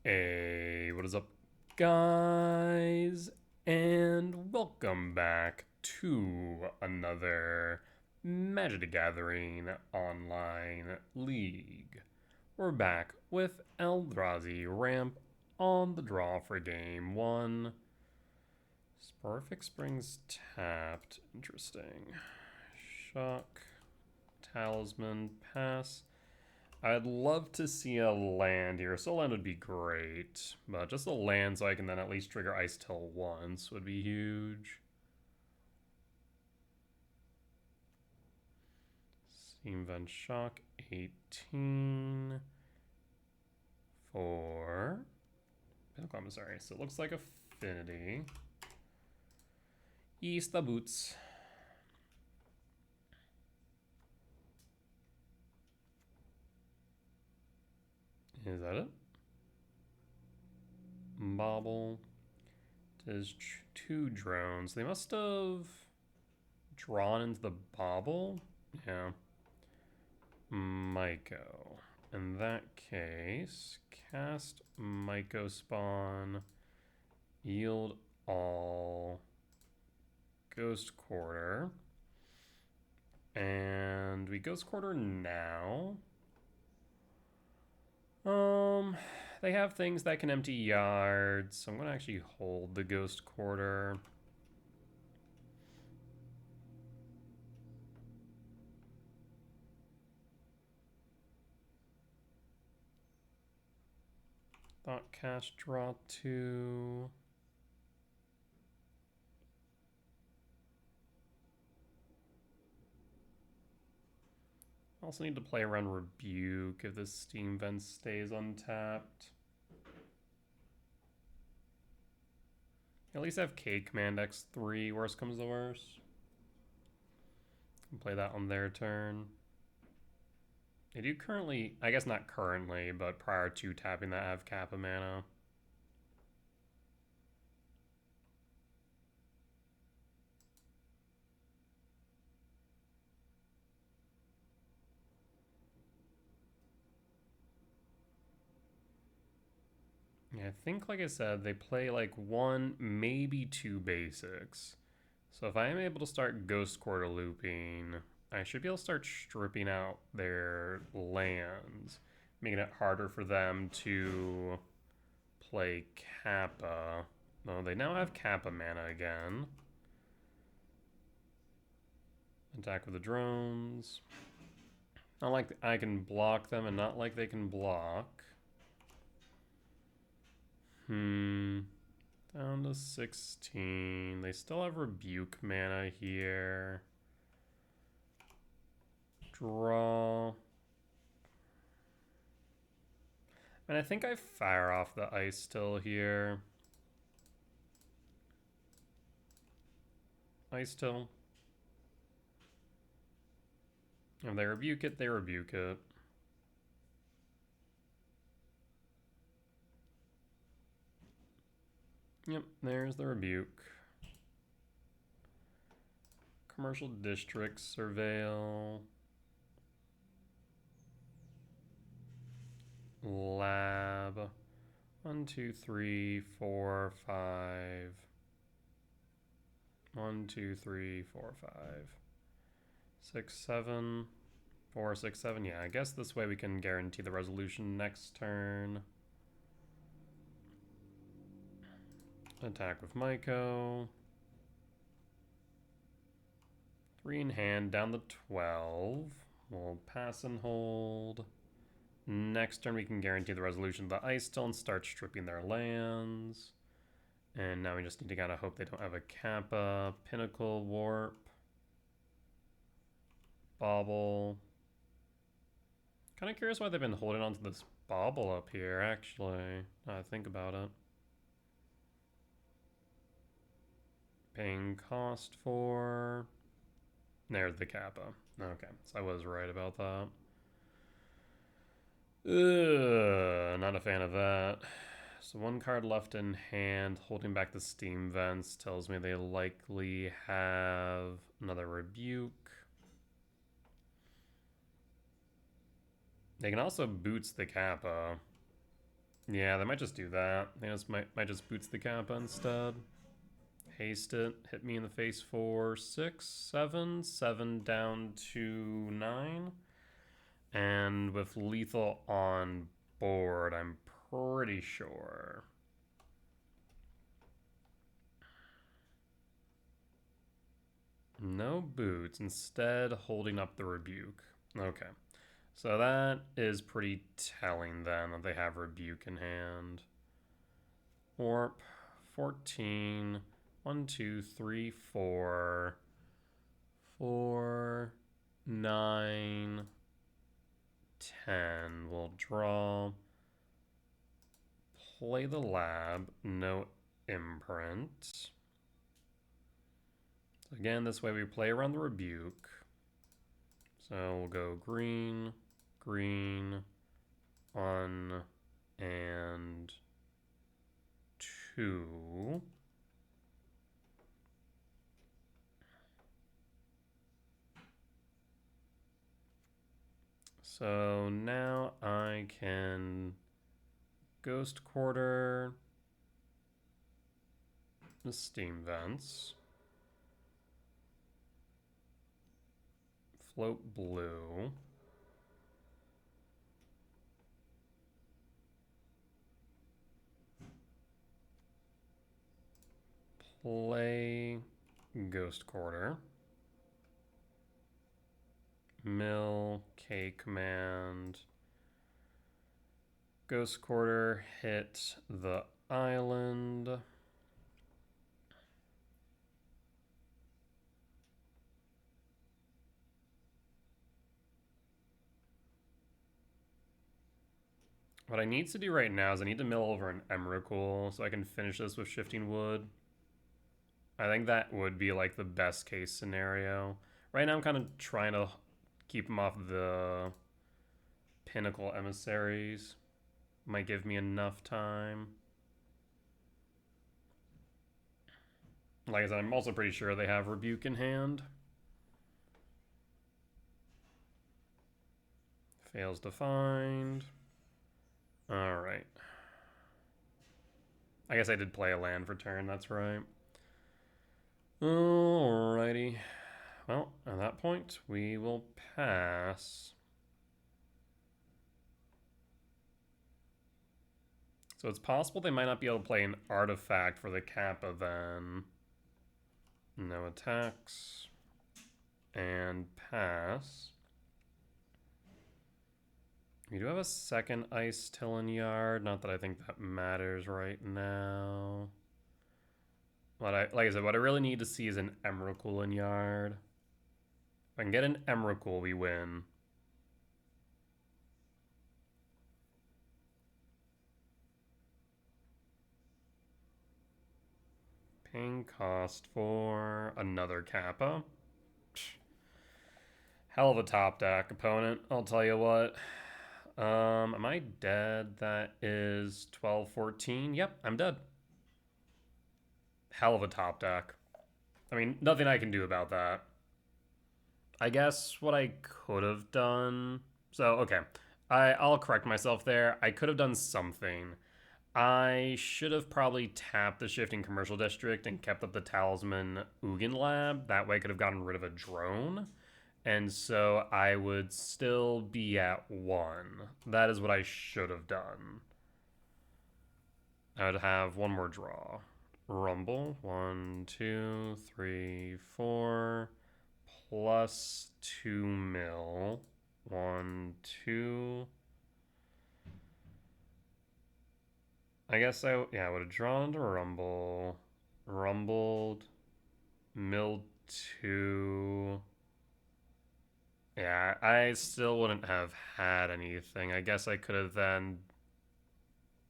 Hey, what is up, guys? And welcome back to another Magic the Gathering online league. We're back with Eldrazi ramp on the draw for game one. Sporific Springs tapped. Interesting. Shock. Talisman. Pass. I'd love to see a land here. Soul Land would be great, but just a land so I can then at least trigger Ice Till once would be huge. Steam Vent Shock 18 for Pinnacle Emissary. So it looks like Affinity. East the boots. Is that it? Bobble. There's two drones. They must have drawn into the bobble. Yeah. Myco. In that case, cast Myco Spawn, yield all, Ghost Quarter, and we Ghost Quarter now. They have things that can empty yards, so I'm gonna actually hold the Ghost Quarter. Thought cast draw 2. Also need to play around Rebuke if this Steam Vent stays untapped. At least have K Command X3, worst comes to worst. Can play that on their turn. They do currently, I guess not currently, but prior to tapping that, have Kappa mana. Yeah, I think, like I said, they play like one, maybe two basics. So if I am able to start Ghost Quarter looping, I should be able to start stripping out their lands, making it harder for them to play Kappa. No, they now have Kappa mana again. Attack with the drones. Not like I can block them and not like they can block. Down to 16. They still have Rebuke mana here. Draw. And I think I fire off the Ice Still here. Ice Still. If they rebuke it, they rebuke it. Yep, there's the rebuke. Commercial District Surveil. Lab. 1, 2, 3, 4, 5. 1, 2, 3, 4, 5. 6, 7. 4, 6, 7. Yeah, I guess this way we can guarantee the resolution next turn. Attack with Myco. 3 in hand, down to 12. We'll pass and hold. Next turn we can guarantee the resolution of the Ice Still and start stripping their lands. And now we just need to kind of hope they don't have a Kappa. Pinnacle, Warp. Bobble. Kind of curious why they've been holding on to this Bobble up here, actually. Now I think about it. Paying cost for... There's the Kappa. Okay, so I was right about that. Not a fan of that. So one card left in hand, holding back the Steam Vents, tells me they likely have another Rebuke. They can also boots the Kappa. Yeah, they might just do that. They just might just boots the Kappa instead. Haste it. Hit me in the face for 6, 7. 7 down to 9. And with lethal on board, I'm pretty sure. No boots. Instead, holding up the rebuke. Okay. So that is pretty telling then that they have rebuke in hand. Warp. 14. 1, 2, 3, 4. 4. 9. 10. We'll draw. Play the lab. No imprint. So again, this way we play around the rebuke. So we'll go green, green, 1, and 2. So now I can Ghost Quarter the Steam Vents. Float blue. Play Ghost Quarter. Mill, K command. Ghost Quarter hit the island. What I need to do right now is I need to mill over an Emrakul so I can finish this with Shifting Wood. I think that would be like the best case scenario. Right now I'm kind of trying to keep them off the Pinnacle Emissaries. Might give me enough time. Like I said, I'm also pretty sure they have Rebuke in hand. Fails to find. Alright. I guess I did play a land for turn, that's right. Alrighty. Well, at that point, we will pass. So it's possible they might not be able to play an artifact for the Kappa then. No attacks. And pass. We do have a second Ice Tillin Yard. Not that I think that matters right now. Like I said, what I really need to see is an Emrakul in Yard. If I can get an Emrakul, we win. Paying cost for another Kappa. Hell of a top deck opponent, I'll tell you what. Am I dead? That is 12, 14. Yep, I'm dead. Hell of a top deck. I mean, nothing I can do about that. I guess what I could have done... So, okay. I'll correct myself there. I could have done something. I should have probably tapped the Shifting Commercial District and kept up the Talisman Ugin Lab. That way I could have gotten rid of a drone. And so I would still be at 1. That is what I should have done. I would have one more draw. Rumble. 1, 2, 3, 4. Plus 2 mil. 1, 2. I guess I would have drawn to Rumble. Rumbled. Milled 2. Yeah, I still wouldn't have had anything. I guess I could have then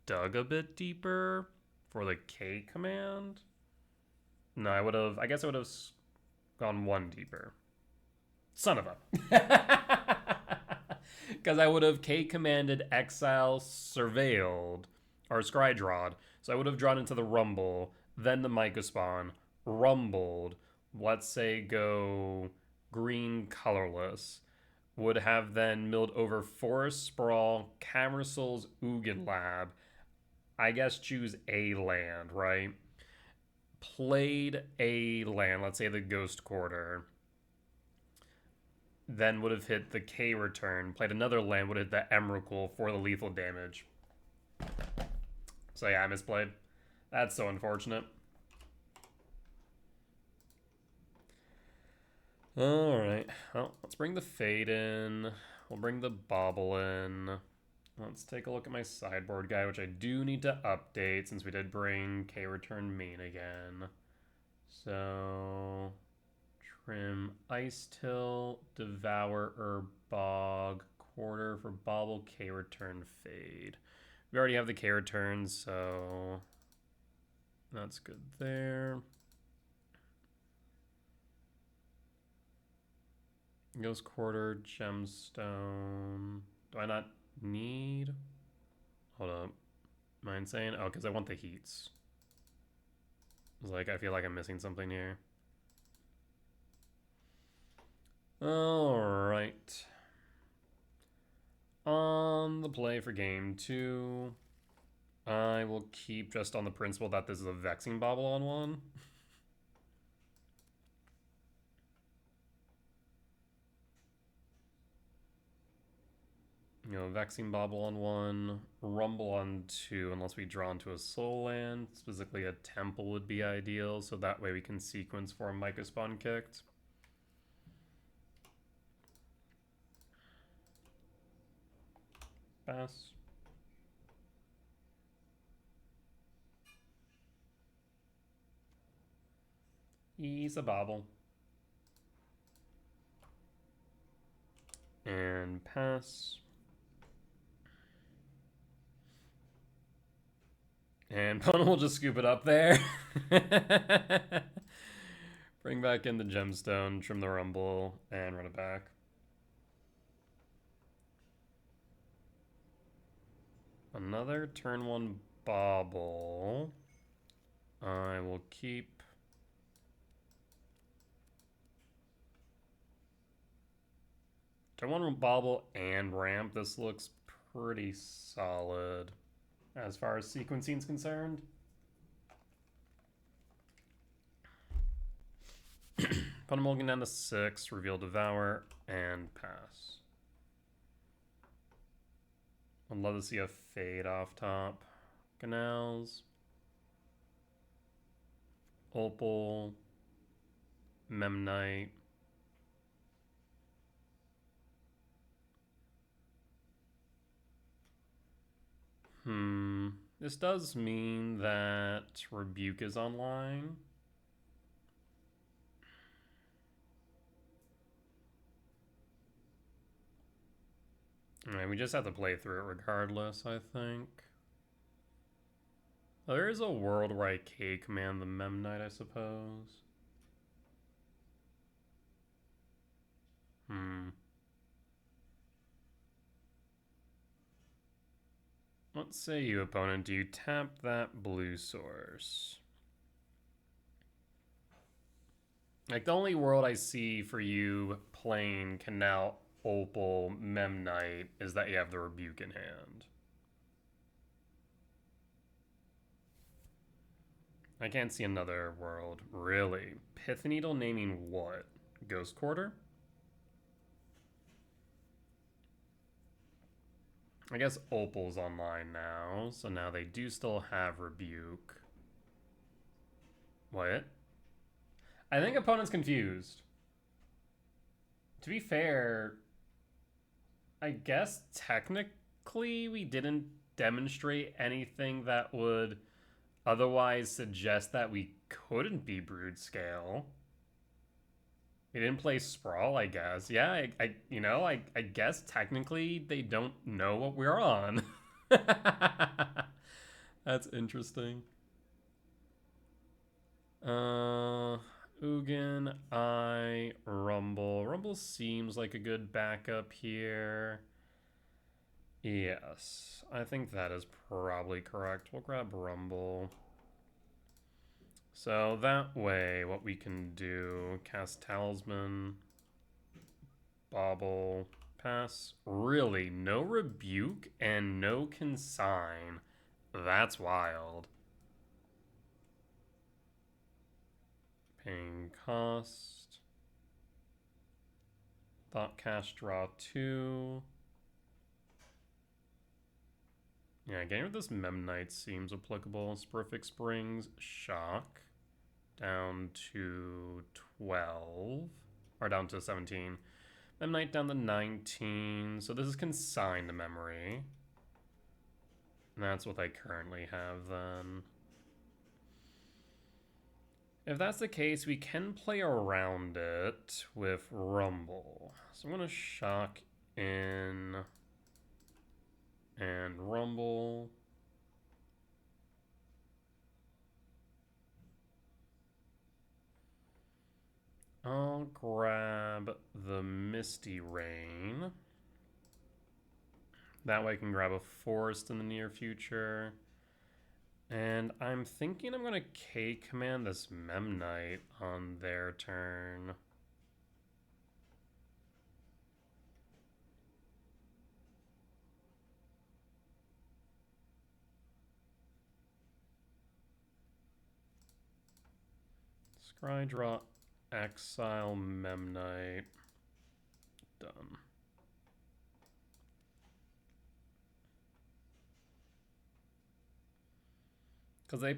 dug a bit deeper for the K command. No, I guess I would have gone 1 deeper. Son of a. Because I would have K commanded Exile Surveilled, or Scrydrawed. So I would have drawn into the Rumble, then the Mycospawn, Rumbled, let's say go green colorless, would have then milled over Forest Sprawl, Camersal's Ugin Lab. I guess, choose a land, right? Played a land, let's say the Ghost Quarter, then would have hit the K return, played another land, would have hit the Emrakul for the lethal damage. So yeah, I misplayed. That's so unfortunate. Alright, well, let's bring the Fade in. We'll bring the Bauble in. Let's take a look at my sideboard guy, which I do need to update since we did bring K-Return main again. So, trim Ice Till, Devour, Herb Bog, Quarter for Bauble, K-Return Fade. We already have the K-Return, so that's good there. Ghost Quarter, Gemstone. Do I not need? Hold up. Am I insane? Oh, because I want the heats. I feel like I'm missing something here. Alright. On the play for game 2, I will keep just on the principle that this is a Vexing Bauble on 1. Vexing Bauble on 1, Rumble on 2, unless we draw into a soul land. Specifically, a Temple would be ideal, so that way we can sequence for a Myco Spawn kicked. Pass. He's a Bauble. And pass. And Pona will just scoop it up there. Bring back in the Gemstone, trim the Rumble, and run it back. Another turn 1 Bauble. I will keep. Turn 1 Bauble and Ramp. This looks pretty solid as far as sequencing is concerned. Put a mulligan down to 6, reveal Devour, and pass. I'd love to see a Fade off top. Canals. Opal. Memnite. This does mean that Rebuke is online. Alright, we just have to play through it regardless, I think. There is a world where I K-command the Memnite, I suppose. Let's say you, opponent, do you tap that blue source? Like, the only world I see for you playing Canal, Opal, Memnite is that you have the Rebuke in hand. I can't see another world, really. Pith Needle naming what? Ghost Quarter? I guess Opal's online now, so now they do still have Rebuke. What? I think opponent's confused. To be fair, I guess technically we didn't demonstrate anything that would otherwise suggest that we couldn't be Brood Scale. We didn't play Sprawl, I guess. Yeah, I guess technically they don't know what we're on. That's interesting. Ugin, Rumble. Rumble seems like a good backup here. Yes, I think that is probably correct. We'll grab Rumble. So that way, what we can do, cast Talisman, Bauble, pass. Really, no Rebuke and no Consign That's wild. Paying cost. Thought cast draw 2. Yeah, getting rid of this Memnite seems applicable. Spurific Springs, Shock. Down to 12. Or down to 17. Memnite down to 19. So this is consigned memory. And that's what I currently have then. If that's the case, we can play around it with Rumble. So I'm going to Shock in and Rumble. I'll grab the Misty Rain. That way I can grab a Forest in the near future. And I'm thinking I'm going to K-command this Memnite on their turn. Scry draw, exile Memnite. Done. Because they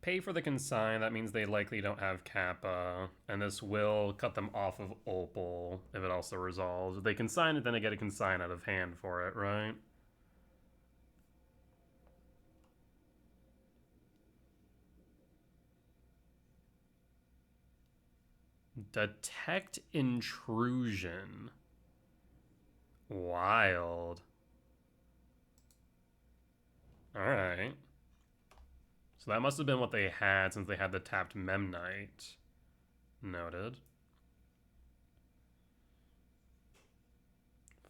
pay for the consign, that means they likely don't have Kappa, and this will cut them off of Opal if it also resolves. If they consign it, then they get a consign out of hand for it, right? Detect intrusion. Wild. Alright. So that must have been what they had since they had the tapped Memnite. Noted.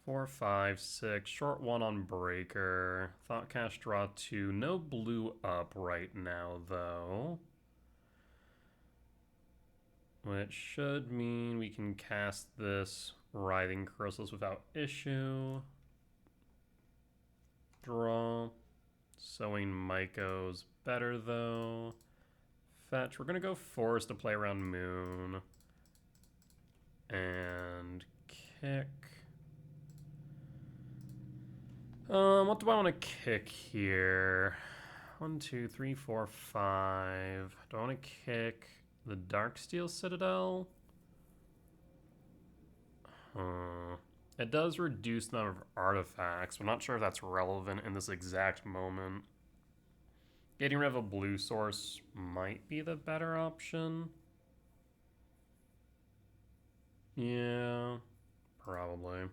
4, 5, 6. Short 1 on Breaker. Thought cast draw 2. No blue up right now, though. Which should mean we can cast this Writhing Chrysalis without issue. Draw. Sowing Myco's better, though. Fetch. We're going to go Forest to play around Moon. And kick. What do I want to kick here? 1, 2, 3, 4, 5. Do I want to kick the Darksteel Citadel? It does reduce the number of artifacts. I'm not sure if that's relevant in this exact moment. Getting rid of a blue source might be the better option. Yeah, probably.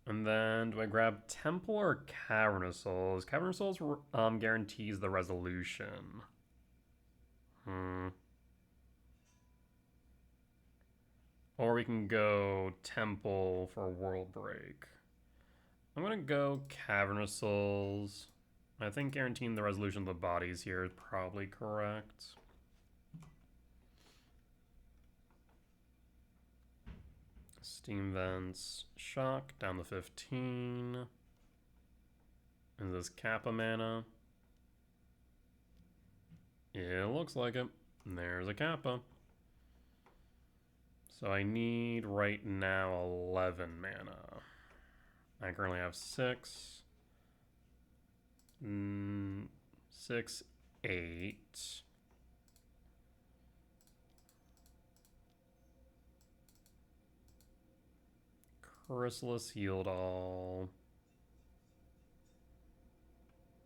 And then, do I grab Temple or Cavern of Souls? Cavern of Souls guarantees the resolution. Or we can go Temple for World Break. I'm going to go Cavern of Souls. I think guaranteeing the resolution of the bodies here is probably correct. Steam Vents. Shock down to 15. Is this Kappa mana? It looks like it. There's a Kappa. So I need right now 11 mana. I currently have 6. 6, 8. Chrysalis healed all.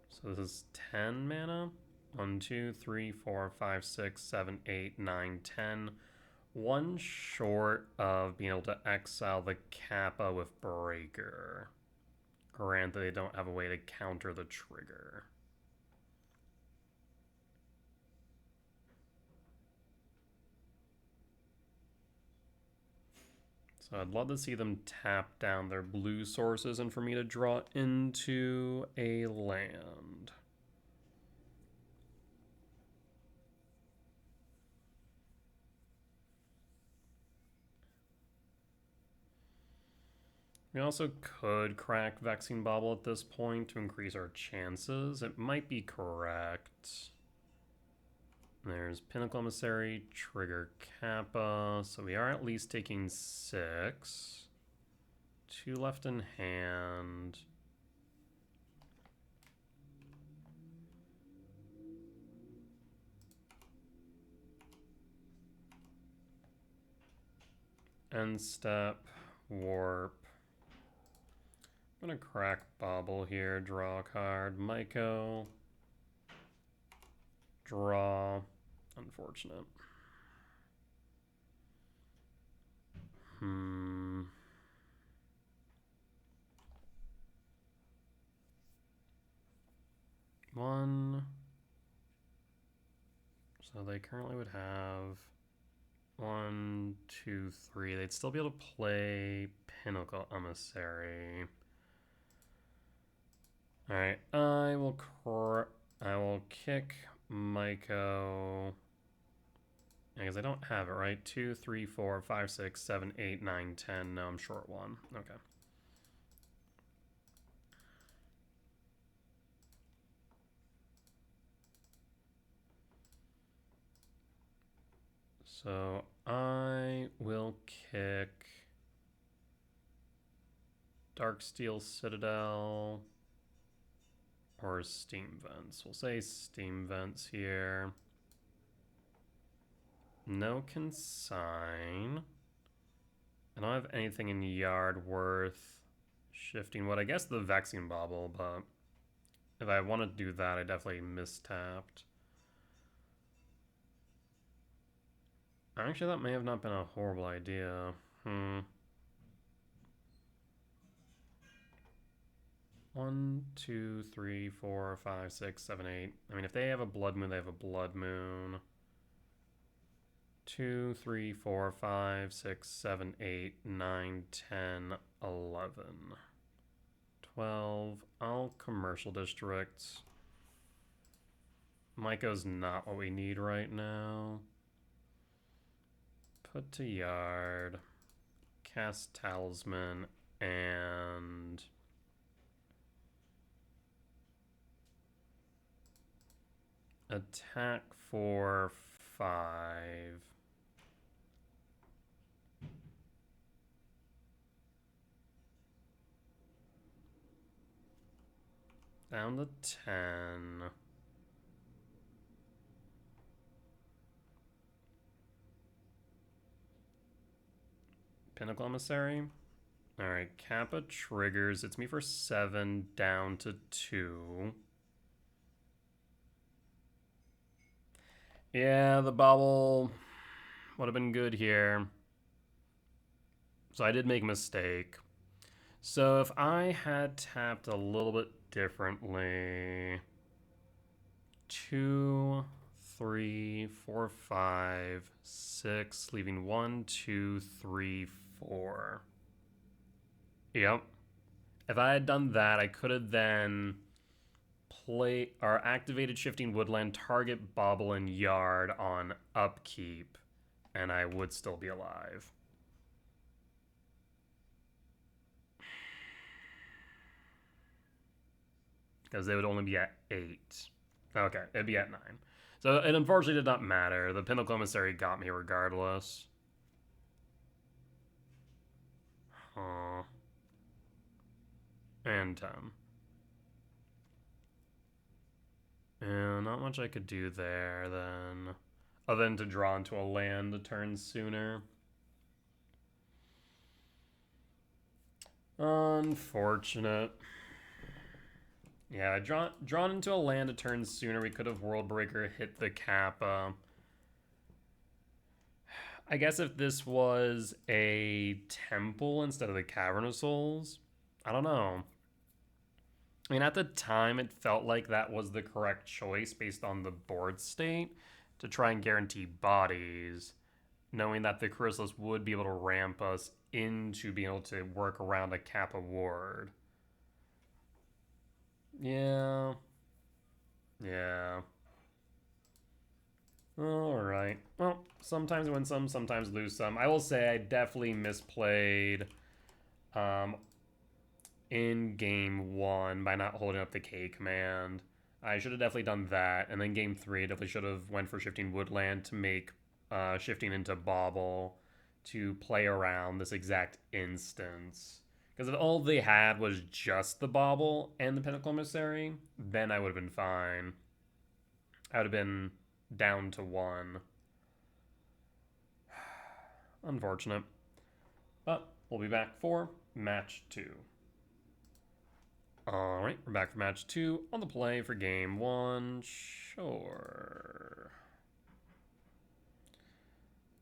So this is 10 mana. 1, 2, 3, 4, 5, 6, 7, 8, 9, 10. One short of being able to exile the Kappa with Breaker. Granted, they don't have a way to counter the trigger. So I'd love to see them tap down their blue sources and for me to draw into a land. We also could crack Vexing Bauble at this point to increase our chances. It might be correct. There's Pinnacle Emissary, Trigger Kappa. So we are at least taking 6. 2 left in hand. End step, warp. I'm gonna crack Bauble here, draw a card. MTGO. Draw. Unfortunate. One. So they currently would have 1, 2, 3. They'd still be able to play Pinnacle Emissary. All right, I will kick MTGO. Because I don't have it, right? 2, 3, 4, 5, 6, 7, 8, 9, 10. No, I'm short 1. Okay. So I will kick Darksteel Citadel or Steam Vents. We'll say Steam Vents here. No consign. I don't have anything in yard worth shifting what I guess the Vexing Bauble, but if I want to do that, I definitely mistapped. Actually, that may have not been a horrible idea. 1, 2, 3, 4, 5, 6, 7, 8. I mean, if they have a Blood Moon, they have a Blood Moon. 2, 3, 4, 5, 6, 7, 8, 9, 10, 11. 12. I'll Commercial District. MTGO's not what we need right now. Put to yard. Cast Talisman and attack for 5. Down to 10. Pinnacle Emissary. Alright, Kappa triggers. It's me for 7, down to 2. Yeah, the Bauble would have been good here. So I did make a mistake. So if I had tapped a little bit differently, 2, 3, 4, 5, 6, leaving 1, 2, 3, 4. Yep. If I had done that, I could have then activated Shifting Woodland, target Bauble and Yard on upkeep, and I would still be alive. Because they would only be at 8. Okay, it'd be at 9. So it unfortunately did not matter. The Pinnacle Emissary got me regardless. And 10. And not much I could do there then. Other than to draw into a land a turn sooner. Unfortunate. Yeah, drawn into a land a turn sooner. We could have Worldbreaker hit the Kappa. I guess if this was a temple instead of the Cavern of Souls, I don't know. I mean, at the time, it felt like that was the correct choice based on the board state to try and guarantee bodies, knowing that the Chrysalis would be able to ramp us into being able to work around a Kappa ward. Yeah. Yeah. Alright. Well, sometimes win some, sometimes lose some. I will say I definitely misplayed in game 1 by not holding up the K command. I should have definitely done that, and then game 3 I definitely should have went for shifting woodland to make shifting into bauble to play around this exact instance. Because if all they had was just the bauble and the Pinnacle Emissary, then I would have been fine. I would have been down to 1. Unfortunate. But we'll be back for match 2. Alright, we're back for match 2 on the play for game 1. Sure.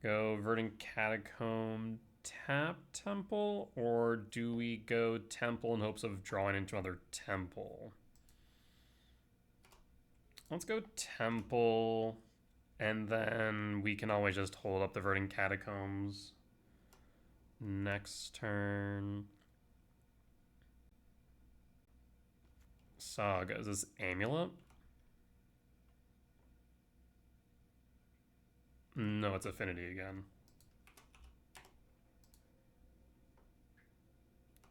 Go Verdant Catacomb, tap Temple, or do we go Temple in hopes of drawing into another Temple? Let's go Temple, and then we can always just hold up the Verdant Catacombs next turn. Saga, is this Amulet? No, it's Affinity again.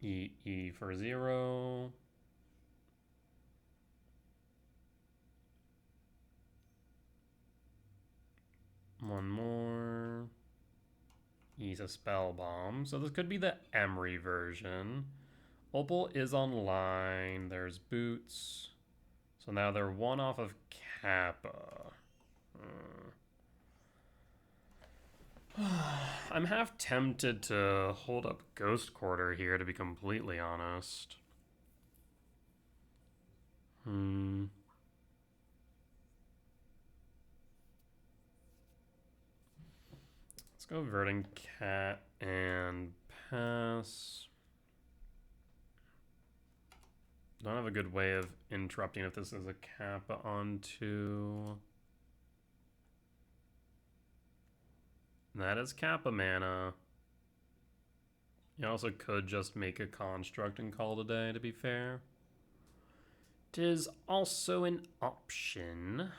E for 0. One more. He's a spell bomb. So this could be the Emery version. Opal is online. There's Boots. So now they're 1 off of Kappa. I'm half tempted to hold up Ghost Quarter here, to be completely honest. Let's go Verdant Cat and pass. Don't have a good way of interrupting if this is a Kappa onto. That is Kappa mana. You also could just make a construct and call it a day, to be fair. It is also an option.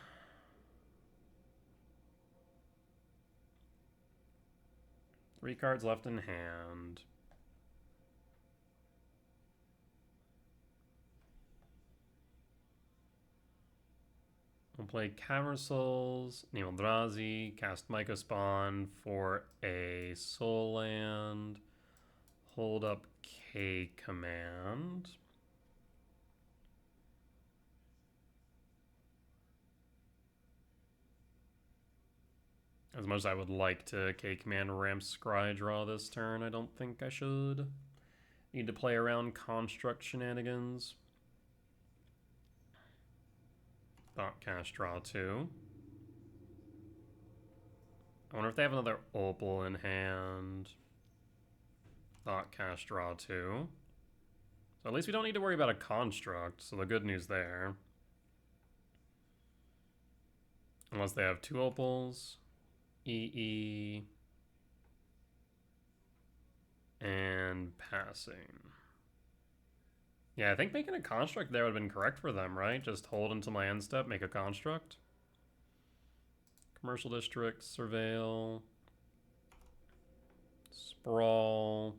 Three cards left in hand. We'll play Cavern Souls, name Eldrazi, cast Myco Spawn for a Soul Land, hold up K command. As much as I would like to K command ramp Scry draw this turn, I don't think I should. Need to play around construct shenanigans. Thought cast draw 2. I wonder if they have another Opal in hand. Thought cast draw 2. So at least we don't need to worry about a construct, so the good news there. Unless they have 2 Opals. EE. And passing. Yeah, I think making a construct there would have been correct for them, right? Just hold until my end step, make a construct. Commercial District, Surveil. Sprawl.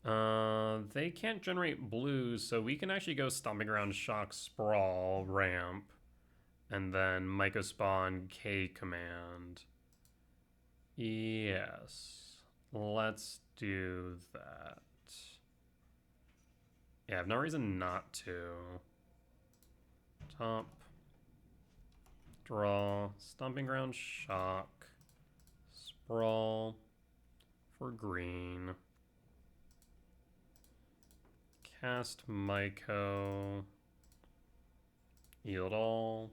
They can't generate blues, so we can actually go Stomping Ground, Shock, Sprawl, Ramp, and then Myco Spawn, K command. Yes. Let's do that. Yeah, I have no reason not to. Top. Draw. Stomping Ground, Shock. Sprawl. For green. Cast Myco. Yield all.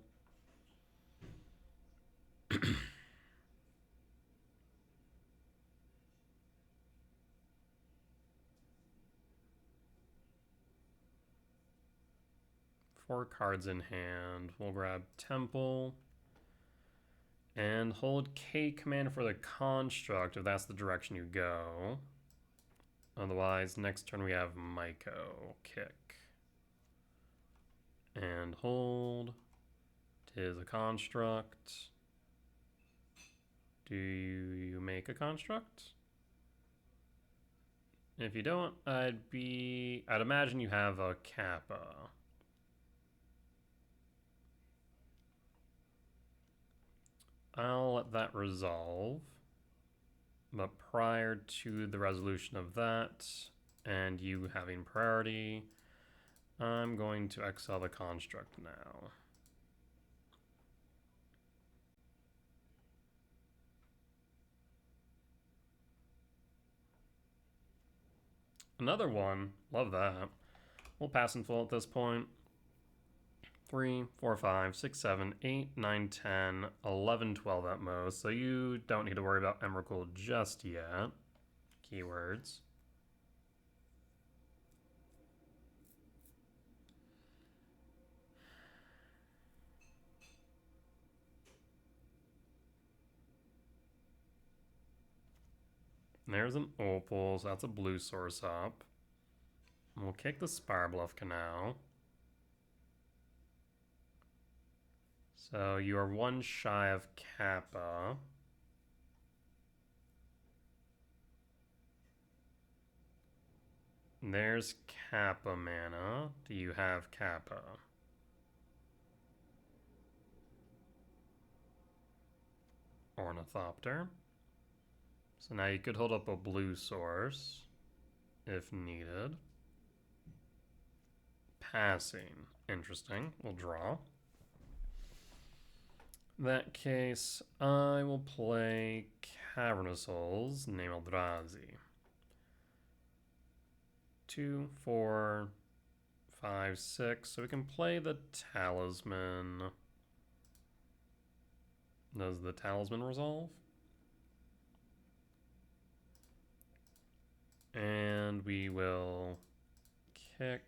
Four cards in hand. We'll grab Temple. And hold K command for the construct if that's the direction you go. Otherwise, next turn we have Myco. Kick. And hold. Tis a construct. Do you make a construct? If you don't, I'd imagine you have a Kappa. I'll let that resolve. But prior to the resolution of that, and you having priority, I'm going to exile the construct now. Another one. Love that. We'll pass in full at this point. 3, 4, 5, 6, 7, 8, 9, 10, 11, 12 at most. So you don't need to worry about Emrakul just yet. Keywords. There's an Opal, so that's a blue source up. We'll kick the Spirebluff Canal. So you are one shy of Kappa. There's Kappa mana. Do you have Kappa? Ornithopter. So now you could hold up a blue source if needed. Passing. Interesting. We'll draw. In that case, I will play Cavernous Souls, name Eldrazi. 2, 4, 5, 6. So we can play the Talisman. Does the Talisman resolve? And we will kick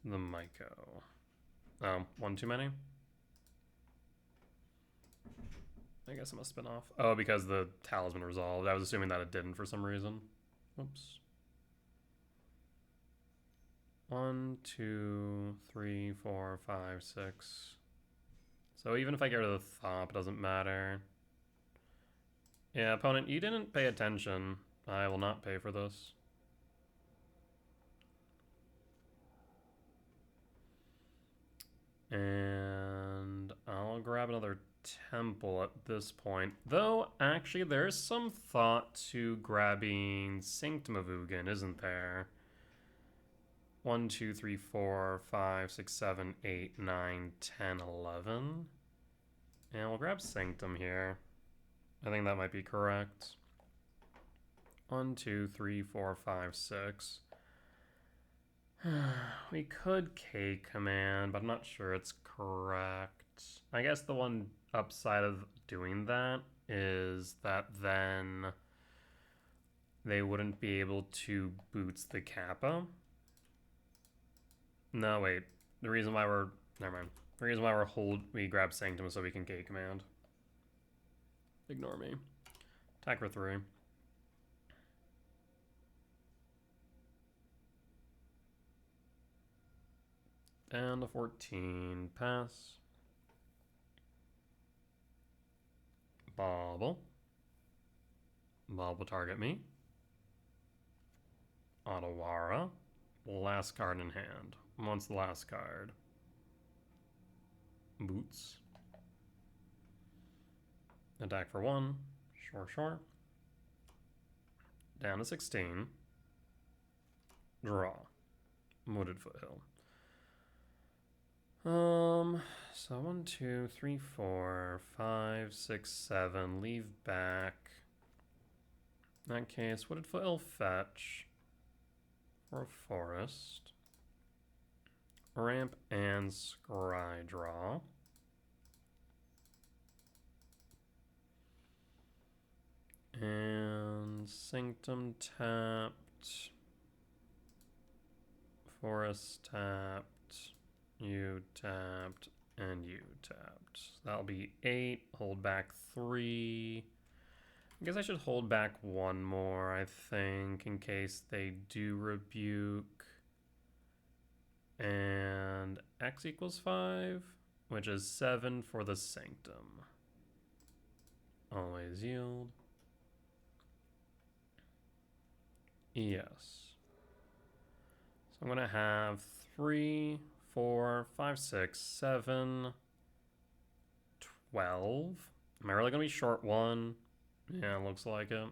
the Myco. Oh, one too many? I guess I must spin off. Oh, because the Talisman resolved. I was assuming that it didn't for some reason. Oops. 1, 2, 3, 4, 5, 6. So even if I get rid of the Thop, it doesn't matter. Yeah, opponent, you didn't pay attention. I will not pay for this. And I'll grab another temple at this point. Though, actually, there's some thought to grabbing Sanctum of Ugin, isn't there? 1, 2, 3, 4, 5, 6, 7, 8, 9, 10, 11. And we'll grab Sanctum here. I think that might be correct. 1, 2, 3, 4, 5, 6. We could K command, but I'm not sure it's correct. I guess the one upside of doing that is that then they wouldn't be able to boots the Kappa. No, wait. The reason why we're... Never mind. The reason why we grab Sanctum is so we can K command. Ignore me. Attack for 3. And a 14. Pass. Bobble. Bob will target me. Otawara. Last card in hand. What's the last card? Boots. Attack for 1. Sure. Down to 16. Draw. Wooded Foothill. So 1, 2, 3, 4, 5, 6, 7. Leave back. In that case, Wooded Foothill fetch for a forest. Ramp and scry draw. And Sanctum tapped. Forest tapped. You tapped. And you tapped. That'll be 8. Hold back 3. I guess I should hold back 1 more, I think, in case they do rebuke. And X equals 5, which is 7 for the Sanctum. Always yield. Yes. So I'm gonna have 3, 4, 5, 6, 7, 12. Am I really gonna be short one? Yeah, looks like it.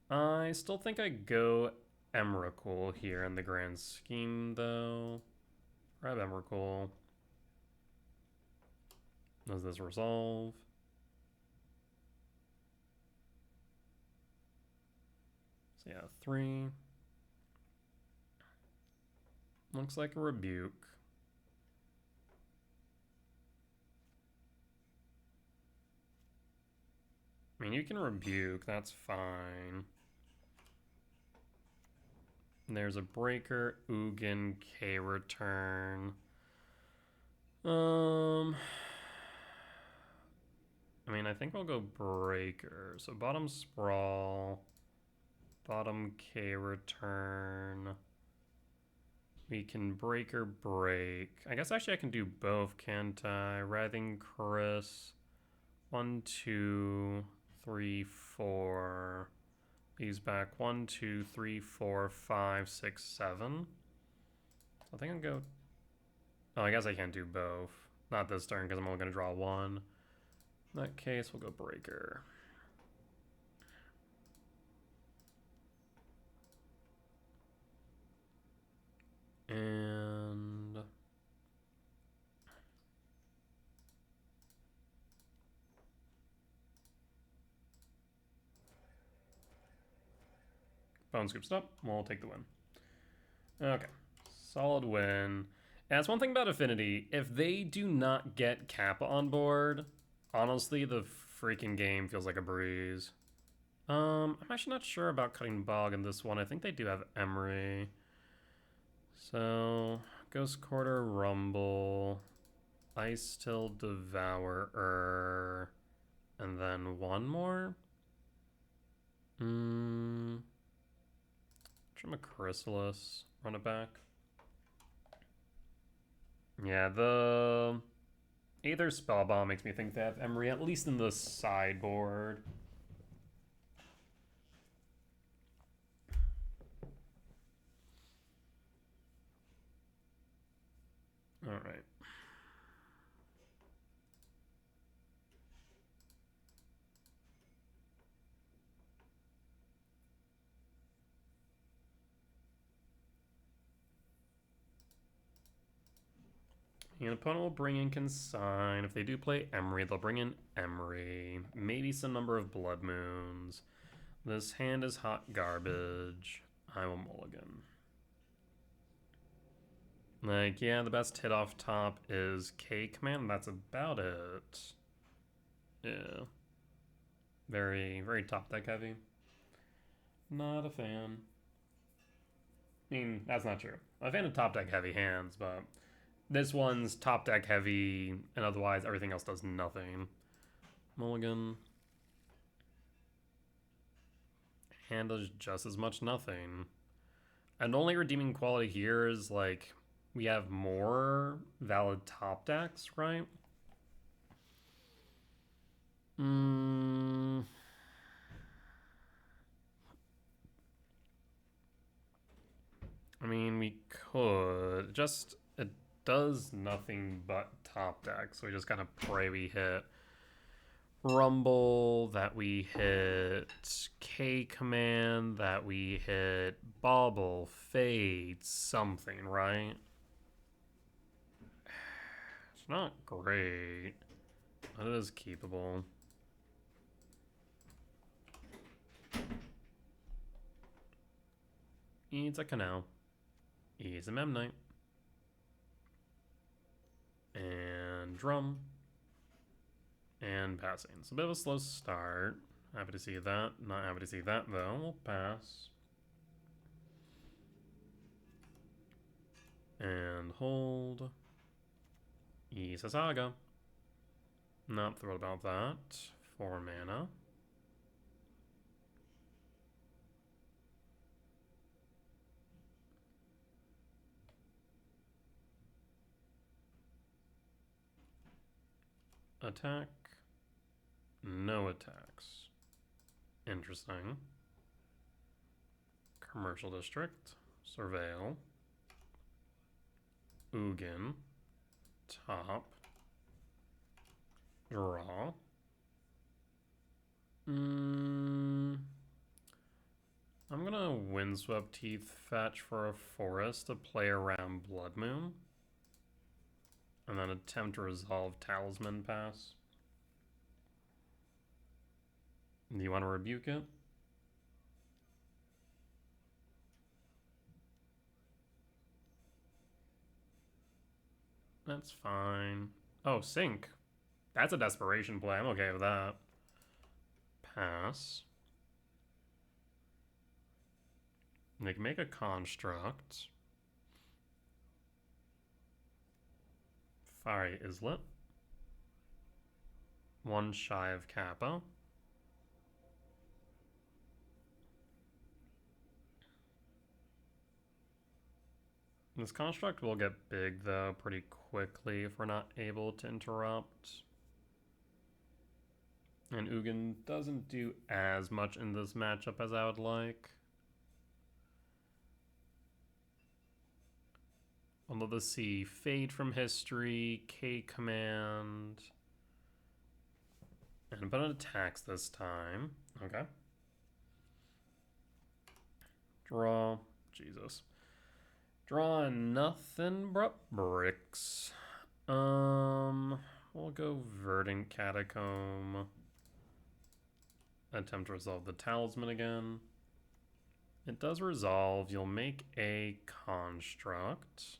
I still think I go Emrakul here in the grand scheme, though. Grab Emrakul. Does this resolve? So yeah, 3. Looks like a rebuke. I mean, you can rebuke, that's fine. There's a breaker, Ugin, K return. I mean, I think I'll go breaker. So bottom sprawl, bottom K return. We can breaker break. I guess actually I can do both, can't I? Writhing Chris. 1, 2, 3, 4. These back 1, 2, 3, 4, 5, 6, 7. I think I'll go. Oh, I guess I can't do both. Not this turn because I'm only going to draw 1. In that case, we'll go breaker. And Bone Scoop stop. We'll take the win. Okay. Solid win. And that's one thing about Affinity. If they do not get Kappa on board, honestly, the freaking game feels like a breeze. I'm actually not sure about cutting Bog in this one. I think they do have Emery. So, Ghost Quarter, Rumble, Ice Till Devourer, and then one more? Trim a Chrysalis, run it back. Yeah, the Aether Spellbomb makes me think they have Emery, at least in the sideboard. Alright. An opponent will bring in Consign. If they do play Emery, they'll bring in Emery. Maybe some number of Blood Moons. This hand is hot garbage. I will mulligan. Like, yeah, the best hit off top is K command. That's about it. Yeah. Very, very top deck heavy. Not a fan. I mean, that's not true. I'm a fan of top deck heavy hands, but this one's top deck heavy, and otherwise everything else does nothing. Mulligan. Hand does just as much nothing. And the only redeeming quality here is, like, we have more valid top decks, right? I mean, we could. Just, it does nothing but top deck, so we just kind of pray we hit Rumble, that we hit K command, that we hit Bauble, Fade, something, right? It's not great, but it is keepable. It's a canal. He's a Memnite. And drum. And passing. It's a bit of a slow start. Happy to see that. Not happy to see that, though. We'll pass. And hold. Isasaga. Not thrilled about that. 4 mana. Attack. No attacks. Interesting. Commercial District. Surveil. Ugin. Top. Draw. I'm gonna Windswept Teeth fetch for a forest to play around Blood Moon. And then attempt to resolve Talisman Pass. Do you want to rebuke it? That's fine. Oh, Sync. That's a desperation play. I'm okay with that. Pass. They can make a construct. Fiery Islet. One shy of Kappa. This construct will get big, though, pretty quickly if we're not able to interrupt. And Ugin doesn't do as much in this matchup as I would like. Although let's see, Fade from History, K Command, and opponent attacks this time. Okay. Draw. Jesus. Draw nothing but bricks. We'll go Verdant Catacomb. Attempt to resolve the Talisman again. It does resolve. You'll make a construct.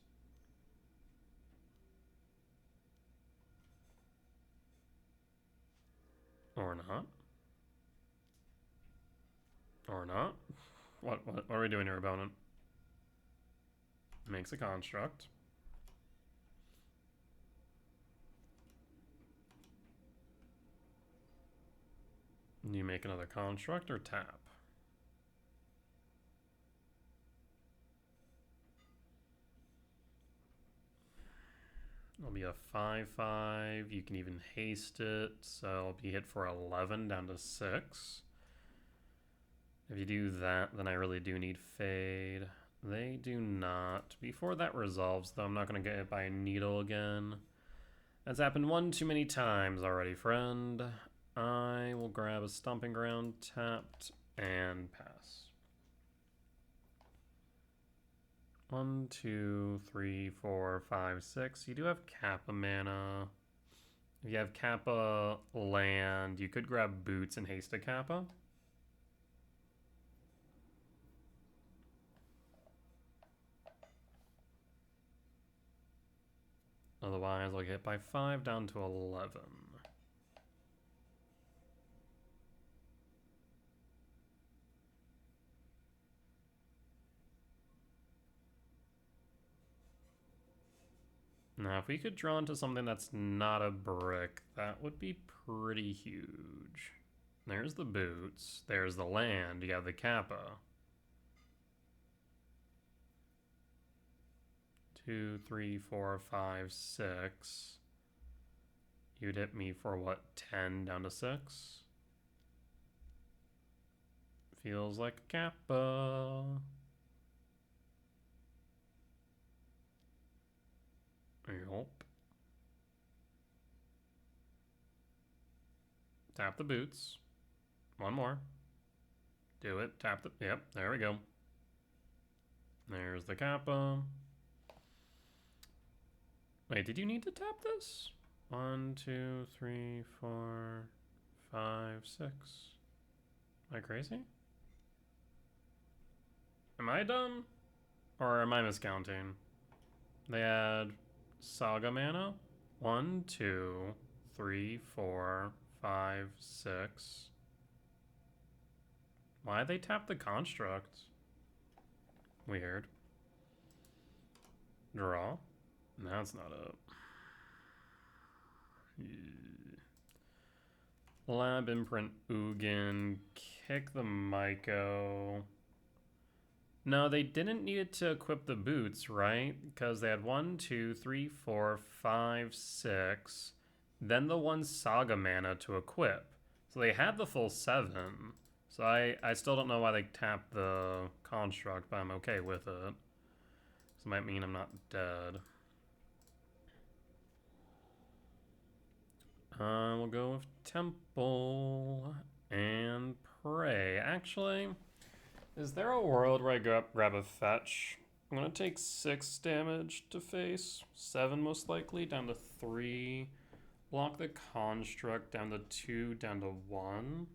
Or not. Or not. What are we doing here, opponent? Makes a construct. You make another construct or tap? It'll be a 5/5. You can even haste it, so I'll be hit for 11 down to 6. If you do that, then I really do need Fade. They do not. Before that resolves, though, I'm not going to get hit by a needle again. That's happened one too many times already, friend. I will grab a Stomping Ground, tapped, and pass. 1, 2, 3, 4, 5, 6. You do have Kappa mana. If you have Kappa land, you could grab Boots and haste a Kappa. Otherwise, I'll get hit by 5 down to 11. Now, if we could draw into something that's not a brick, that would be pretty huge. There's the Boots. There's the land. You have the Kappa. 2, 3, 4, 5, 6. You'd hit me for what, 10 down to 6? Feels like a Kappa. Yup. Tap the Boots. One more. Do it. Tap the... Yep, there we go. There's the Kappa. Wait, did you need to tap this? 1, 2, 3, 4, 5, 6. Am I crazy? Am I dumb? Or am I miscounting? They had Saga mana. 1, 2, 3, 4, 5, 6. Why'd they tap the construct? Weird. Draw. That's not up. Lab Imprint Ugin. Kick the Myco. No, they didn't need it to equip the Boots, right? Because they had 1, 2, 3, 4, 5, 6. Then the 1 Saga mana to equip. So they had the full 7. So I still don't know why they tapped the construct, but I'm okay with it. So it might mean I'm not dead. We'll go with Temple and Pray. Actually, is there a world where I grab a fetch? I'm gonna take 6 damage to face, 7 most likely, down to 3. Block the construct, down to 2, down to 1.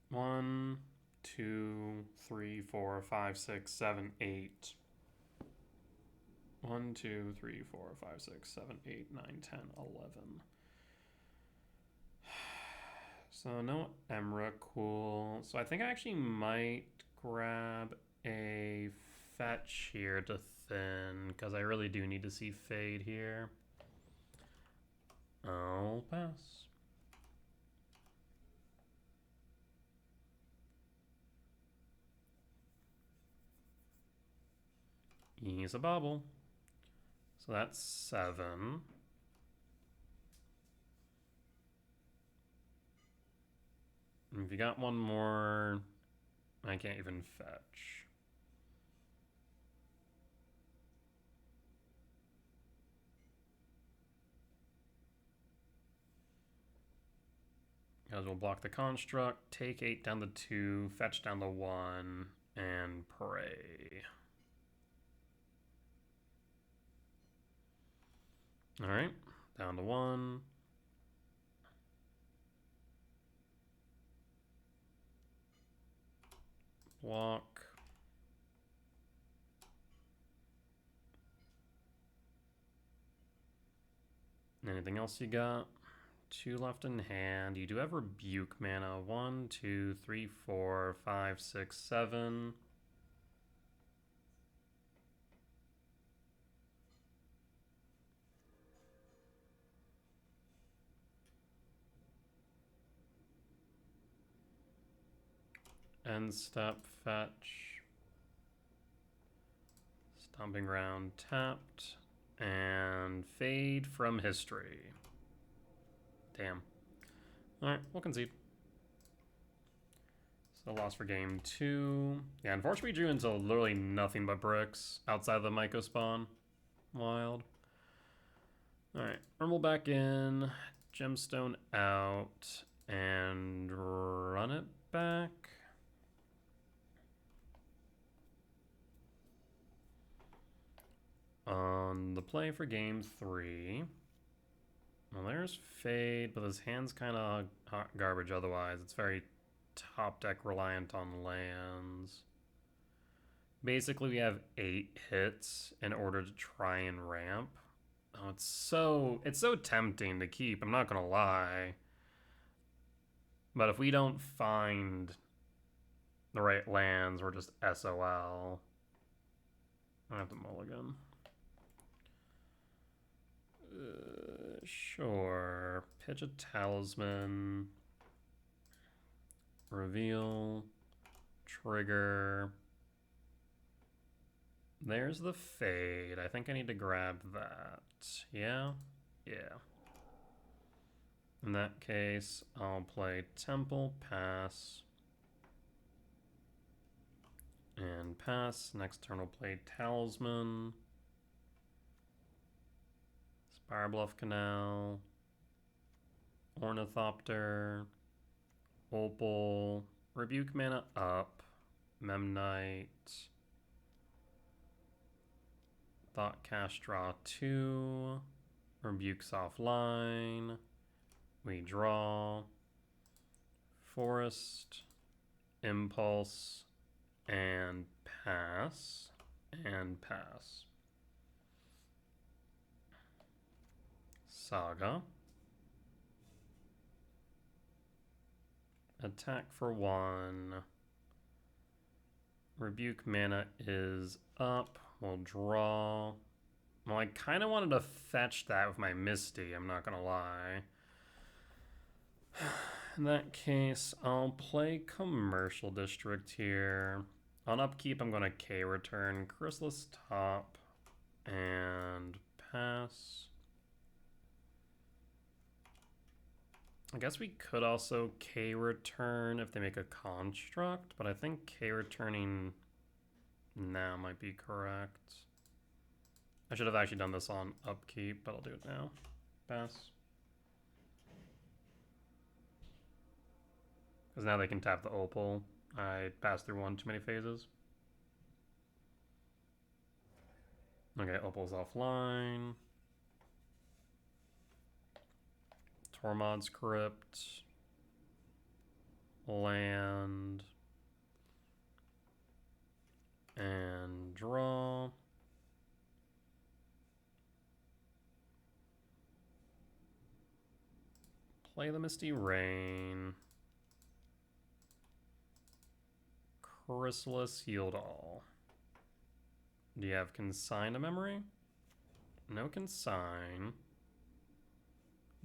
1, 2, 3, 4, 5, 6, 7, 8. 1, 2, 3, 4, 5, 6, 7, 8, 9, 10, 11. So no Emra, cool. So I think I actually might grab a fetch here to thin, because I really do need to see Fade here. I'll pass. He's a bobble. So that's 7. And if you got one more, I can't even fetch. Because we'll block the construct, take 8 down to 2, fetch down to 1, and pray. Alright, down to 1. Block. Anything else you got? 2 left in hand. You do have Rebuke mana. 1, 2, 3, 4, 5, 6, 7. End step fetch. Stomping Ground tapped. And Fade from History. Damn. Alright, we'll concede. So loss for game 2. Yeah, unfortunately we drew into literally nothing but bricks outside of the Myco spawn. Wild. Alright, Urmel back in. Gemstone out. And run it back. On the play for game 3. Well, there's Fade, but his hand's kind of hot garbage otherwise. It's very top deck reliant on lands. Basically, we have 8 hits in order to try and ramp. Oh, it's so tempting to keep, I'm not gonna lie. But if we don't find the right lands, we're just SOL. I have to mulligan. Sure. Pitch a Talisman. Reveal. Trigger. There's the Fade. I think I need to grab that. Yeah? Yeah. In that case, I'll play Temple, pass. And pass. Next turn I'll play Talisman. Spirebluff Canal. Ornithopter. Opal. Rebuke mana up. Memnite. Thought Cast draw 2. Rebuke's offline. We draw. Forest. Impulse. And pass. And pass. Saga. Attack for 1. Rebuke mana is up. We'll draw. Well, I kind of wanted to fetch that with my Misty, I'm not going to lie. In that case, I'll play Commercial District here. On upkeep, I'm going to K-return, Chrysalis top, and pass. I guess we could also K return if they make a construct, but I think K returning now might be correct. I should have actually done this on upkeep, but I'll do it now. Pass. Because now they can tap the Opal. I passed through one too many phases. Okay, Opal's offline. Tormod's Crypt. Land. And draw. Play the Misty Rain. Chrysalis Healed All. Do you have Consign a Memory? No Consign.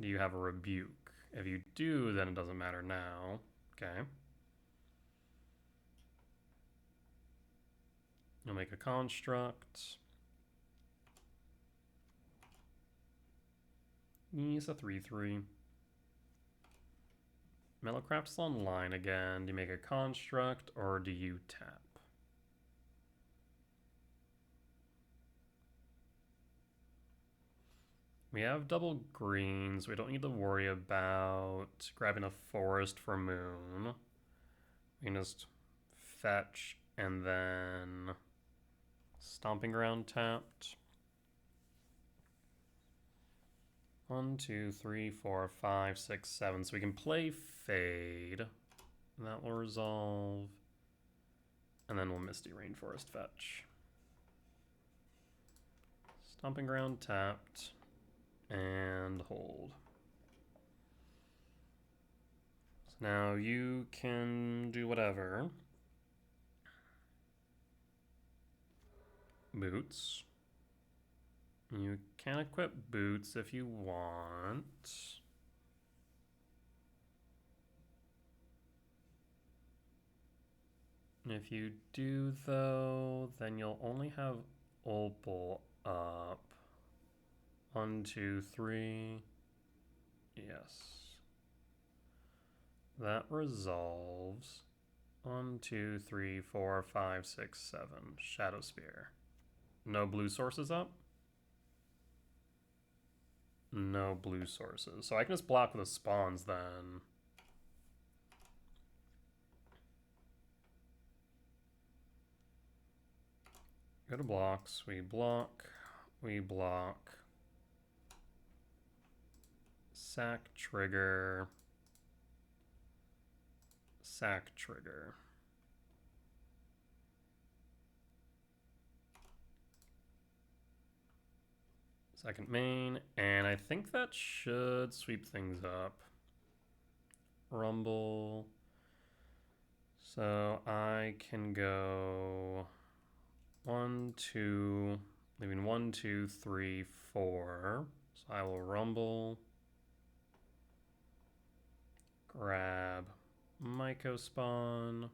Do you have a Rebuke? If you do, then it doesn't matter now. Okay. You'll make a construct. He's a 3/3. Mellowcraft's online again. Do you make a construct or do you tap? We have double greens. We don't need to worry about grabbing a forest for moon. We can just fetch and then Stomping Ground tapped. 1, 2, 3, 4, 5, 6, 7. So we can play Fade. That will resolve. And then we'll Misty Rainforest fetch. Stomping Ground tapped. And hold. So now you can do whatever. Boots. You can equip boots if you want. If you do, though, then you'll only have Opal up. 1, 2, 3. Yes. That resolves. 1, 2, 3, 4, 5, 6, 7. Shadow Spear. No blue sources up? No blue sources. So I can just block with the spawns then. Go to blocks. We block. We block. Sack trigger. Sack trigger. Second main, and I think that should sweep things up. Rumble. So I can go 1, 2, leaving 1, 2, 3, 4. So I will rumble. Grab Myco spawn.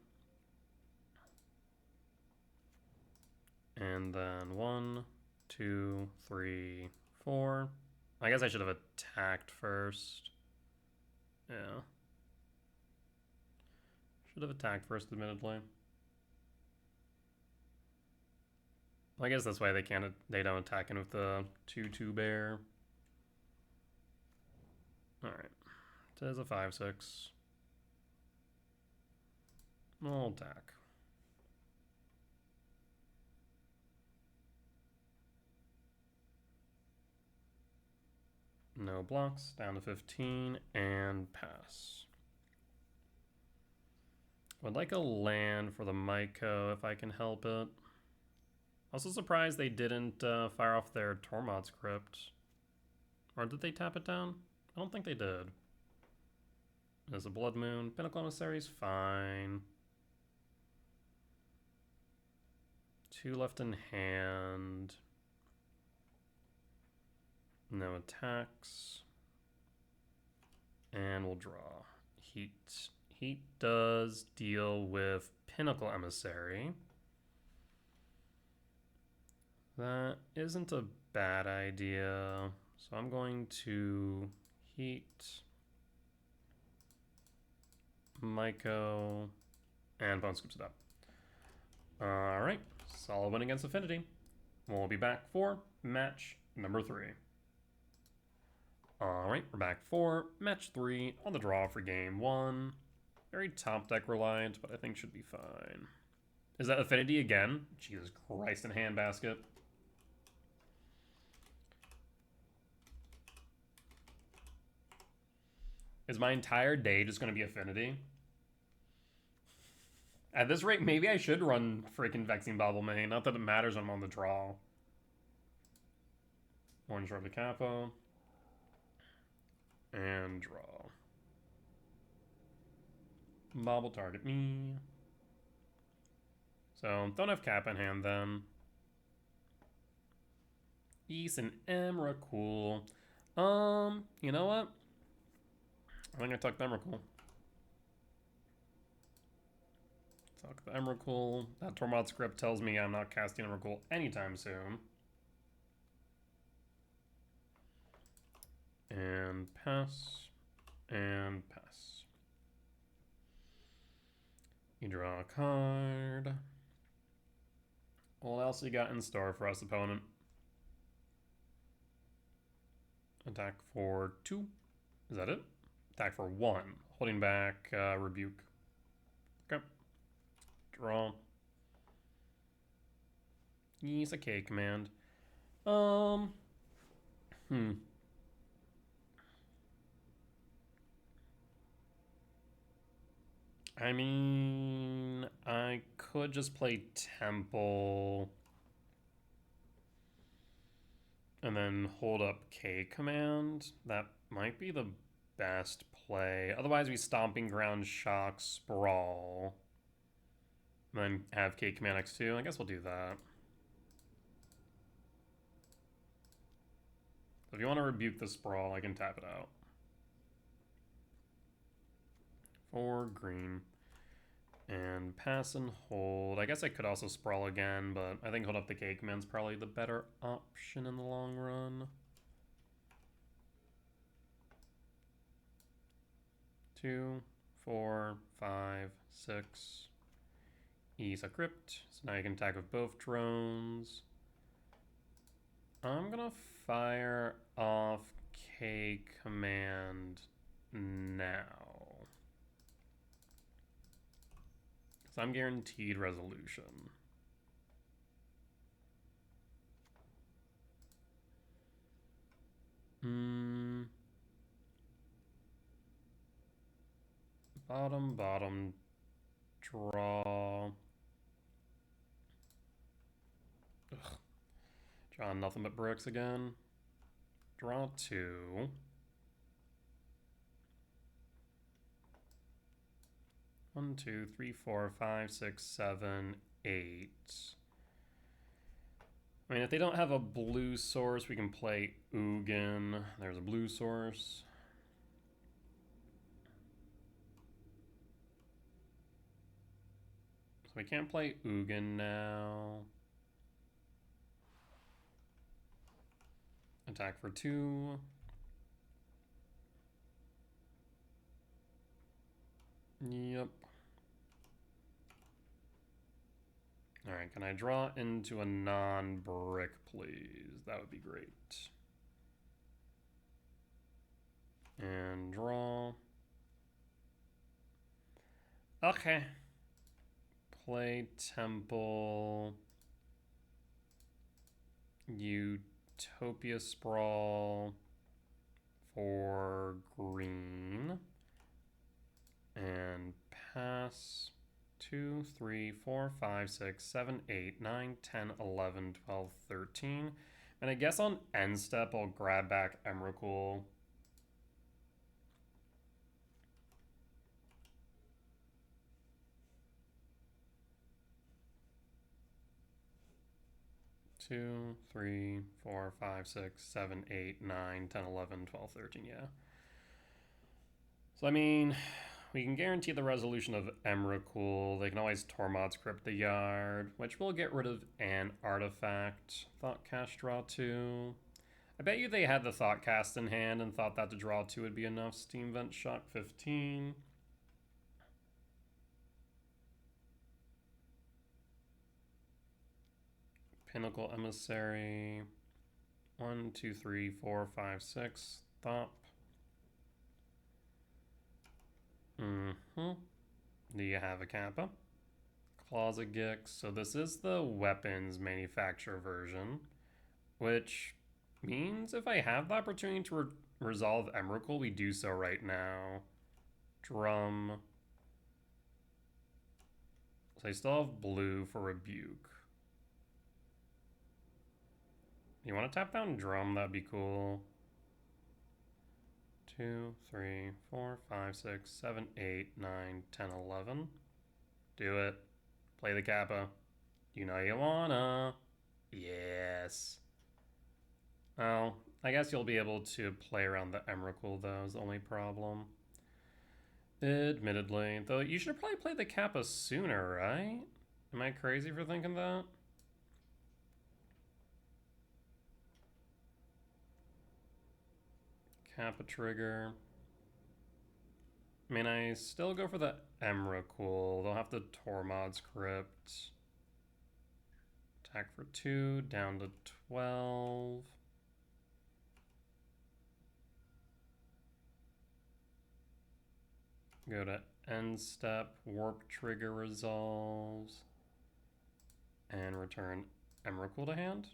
And then 1, 2, 3, 4. I guess I should have attacked first. Yeah. Should have attacked first, admittedly. I guess that's why they don't attack in with the 2/2 bear. Alright. It is a 5/6. We'll attack. No blocks, down to 15, and pass. Would like a land for the Myco if I can help it. Also surprised they didn't fire off their Tormod's Crypt. Or did they tap it down? I don't think they did. There's a Blood Moon. Pinnacle Emissary's fine. 2 left in hand. No attacks. And we'll draw. Heat. Heat does deal with Pinnacle Emissary. That isn't a bad idea. So I'm going to heat. Myco, and Bone scoops it up. Alright, solid win against Affinity. We'll be back for match number 3. Alright, we're back for match 3 on the draw for game 1. Very top deck reliant, but I think should be fine. Is that Affinity again? Jesus Christ, in handbasket. Is my entire day just going to be Affinity? At this rate, maybe I should run freaking Vexing Bobble main. Not that it matters when I'm on the draw. Orange Rubber Capo. And draw. Bobble target me. So, don't have Cap in hand then. East and Emrakul. You know what? I think I took the Emrakul. Tuck the Emrakul. That Tormod script tells me I'm not casting Emrakul anytime soon. And pass. And pass. You draw a card. What else you got in store for us, opponent? Attack for 2. Is that it? Attack for 1. Holding back, rebuke. Okay. Draw. Use a K command. I mean, I could just play Temple and then hold up K command. That might be the best play. Otherwise, we Stomping Ground, Shock, Sprawl, and then have K command X2. I guess we'll do that. If you want to rebuke the Sprawl, I can tap it out. 4 green. And pass and hold. I guess I could also Sprawl again, but I think hold up the K command's probably the better option in the long run. 2, 4, 5, 6. He's a crypt, so now you can attack with both drones. I'm gonna fire off K command now. So I'm guaranteed resolution. Bottom, draw. Ugh. Draw nothing but bricks again. Draw 2. One, 2, 3, 4, 5, 6, 7, 8. I mean, if they don't have a blue source, we can play Ugin. There's a blue source. So we can't play Ugin now. Attack for 2. Yep. Alright, can I draw into a non-brick, please? That would be great. And draw. Okay. Play Temple. Utopia Sprawl for green. And pass 2, 3, 4, 5, 6, 7, 8, 9, 10, 11, 12, 13. And I guess on end step, I'll grab back Emrakul. Two, 3, 4, 5, 6, 7, 8, 9, 10, 11, 12, 13, yeah. So I mean, we can guarantee the resolution of Emrakul. They can always Tormod script the yard, which will get rid of an artifact. Thoughtcast draw 2. I bet you they had the Thoughtcast in hand and thought that to draw 2 would be enough. Steam Vent Shock 15. Pinnacle Emissary. 1, 2, 3, 4, 5, 6. Thop. Do you have a Kappa? Closet Gix. So this is the weapons manufacturer version, which means if I have the opportunity to resolve Emrakul, we do so right now. Drum. So I still have blue for Rebuke. You want to tap down Drum? That'd be cool. 2, 3, 4, 5, 6, 7, 8, 9, 10, 11. Do it. Play the Kappa. You know you wanna. Yes. Oh, I guess you'll be able to play around the Emrakul, though, is the only problem. Admittedly. Though you should probably play the Kappa sooner, right? Am I crazy for thinking that? Kappa trigger. I mean, I still go for the Emrakul. They'll have the Tormod's Crypt. Attack for 2, down to 12. Go to end step, warp trigger resolves, and return Emrakul to hand.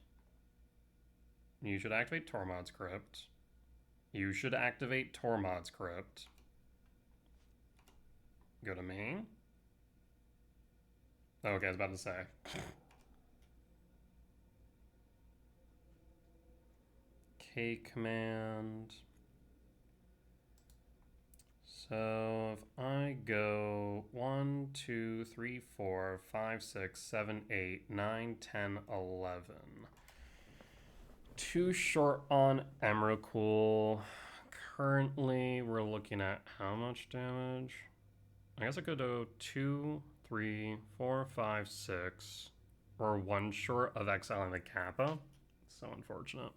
You should activate Tormod's Crypt. You should activate Tormod's Crypt. Go to main. Okay, I was about to say. K command. So if I go 1, 2, 3, 4, 5, 6, 7, 8, 9, 10, 11. Too short on Emrakul. Currently, we're looking at how much damage? I guess I could do 2, 3, 4, 5, 6. We're 1 short of exiling the Kappa. So unfortunate.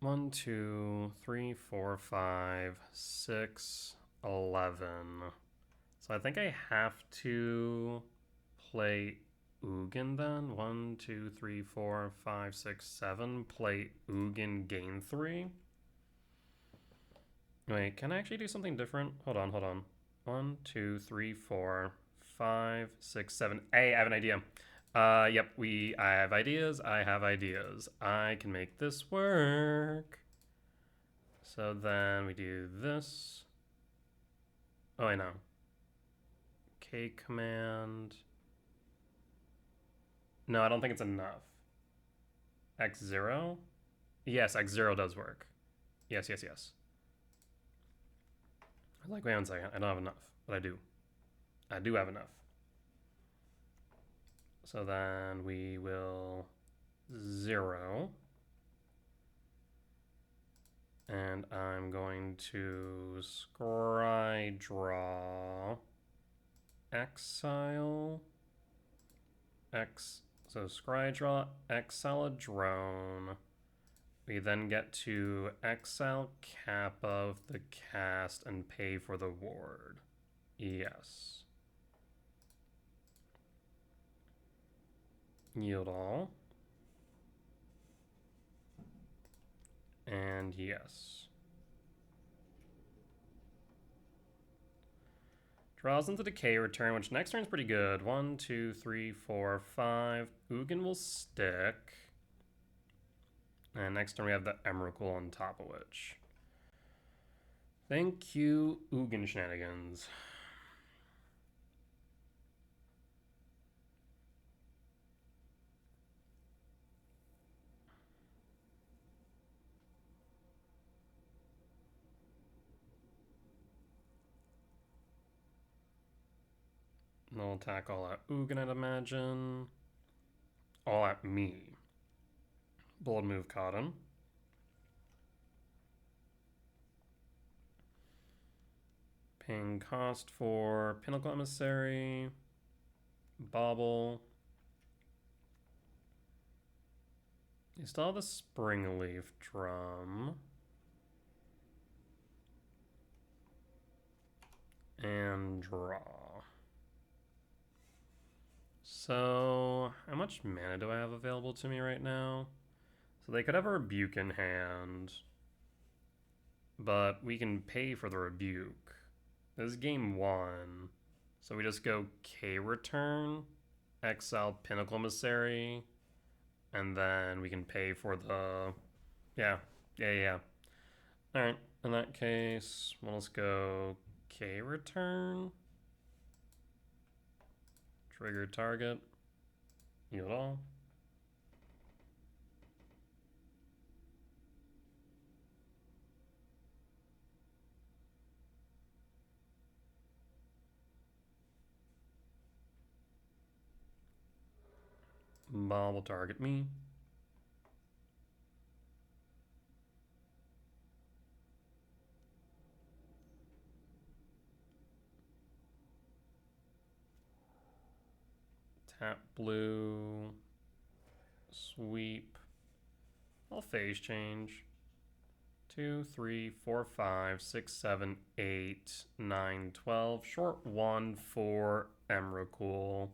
1, 2, 3, 4, 5, 6, 11. So I think I have to play Ugin then. 1, 2, 3, 4, 5, 6, 7. Play Ugin, gain 3. Wait, can I actually do something different? Hold on. 1, 2, 3, 4, 5, 6, 7. Hey, I have an idea. Yep, I have ideas. I can make this work. So then we do this. Oh, I know. K command. No, I don't think it's enough. X0? Yes, X0 does work. Yes. I was like, wait 1 second. I don't have enough, but I do. I do have enough. So then we will 0. And I'm going to scry draw exile so scry draw exile a drone. We then get to exile Kappa of the cast and pay for the ward. Yes. Yield all. And yes. Draws into Decay return, which next turn's pretty good. 1, 2, 3, 4, 5. Ugin will stick. And next turn we have the Emrakul on top of which. Thank you, Ugin shenanigans. They'll attack all at Ugin, I'd imagine. All at me. Bold move caught him. Paying cost for Pinnacle Emissary. Bauble. You still have the Springleaf Drum. And draw. So, how much mana do I have available to me right now? So they could have a Rebuke in hand, but we can pay for the Rebuke. This is game 1, so we just go K return, exile Pinnacle Emissary, and then we can pay for the... Yeah. Alright, in that case, we'll just go K return, trigger target, yield all. Bob will target me. Tap blue. Sweep. I'll phase change. 2, 3, 4, 5, 6, 7, 8, 9, 12. Short 1 for Emrakul.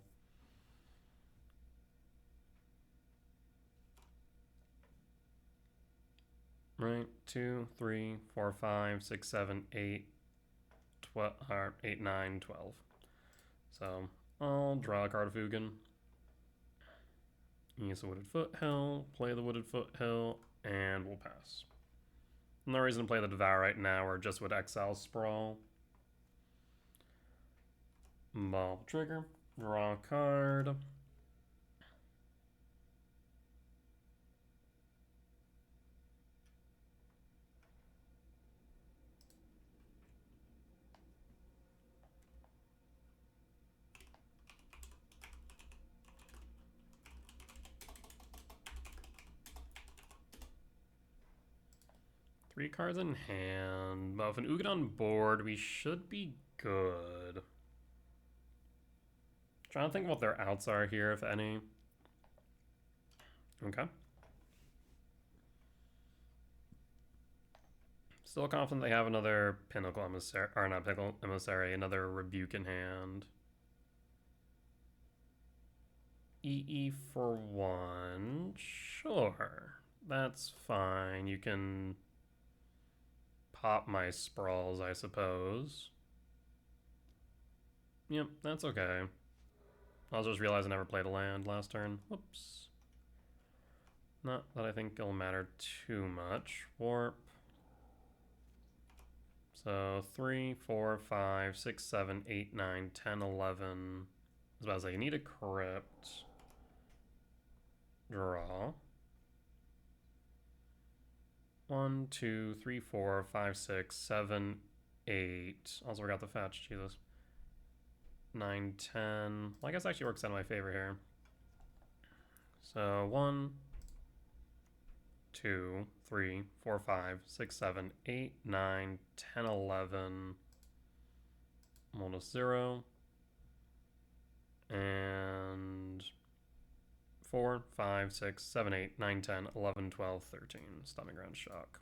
Right, 2, 3, 4, 5, 6, 7, 8, 12, 8, 9, 12. So I'll draw a card of Ugin. Use the Wooded Foothill, play the Wooded Foothill, and we'll pass. No reason to play the Devour right now, or just would exile Sprawl. Ball trigger, draw a card. Three cards in hand. But with an Ugin on board, we should be good. Trying to think what their outs are here, if any. Okay. Still confident they have another Pinnacle Emissary, or not Pinnacle Emissary, another Rebuke in hand. EE for 1. Sure. That's fine. You can pop my Sprawls, I suppose. Yep, that's okay. I just realized I never played a land last turn. Whoops. Not that I think it'll matter too much. Warp. So 3, 4, 5, 6, 7, 8, 9, 10, 11. I was about to say, you need a Crypt. Draw. 1, 2, 3, 4, 5, 6, 7, 8. Also forgot the fetch, Jesus. 9, 10. Well, I guess it actually works out in my favor here. So 1, 2, 3, 4, 5, 6, 7, 8, 9, 10, 11. Almost 0. And 4, 5, 6, 7, 8, 9, 10, 11, 12, 13. Stomach ground shock.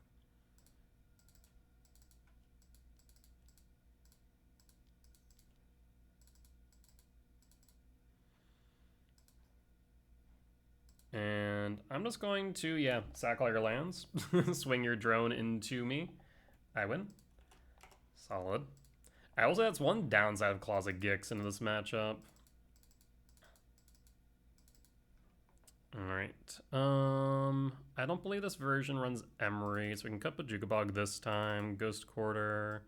And I'm just going to, yeah, sack all your lands. Swing your drone into me. I win. Solid. I will say that's one downside of Closet Gix into this matchup. Alright. I don't believe this version runs Emery, so we can cut Bajukabog this time. Ghost Quarter.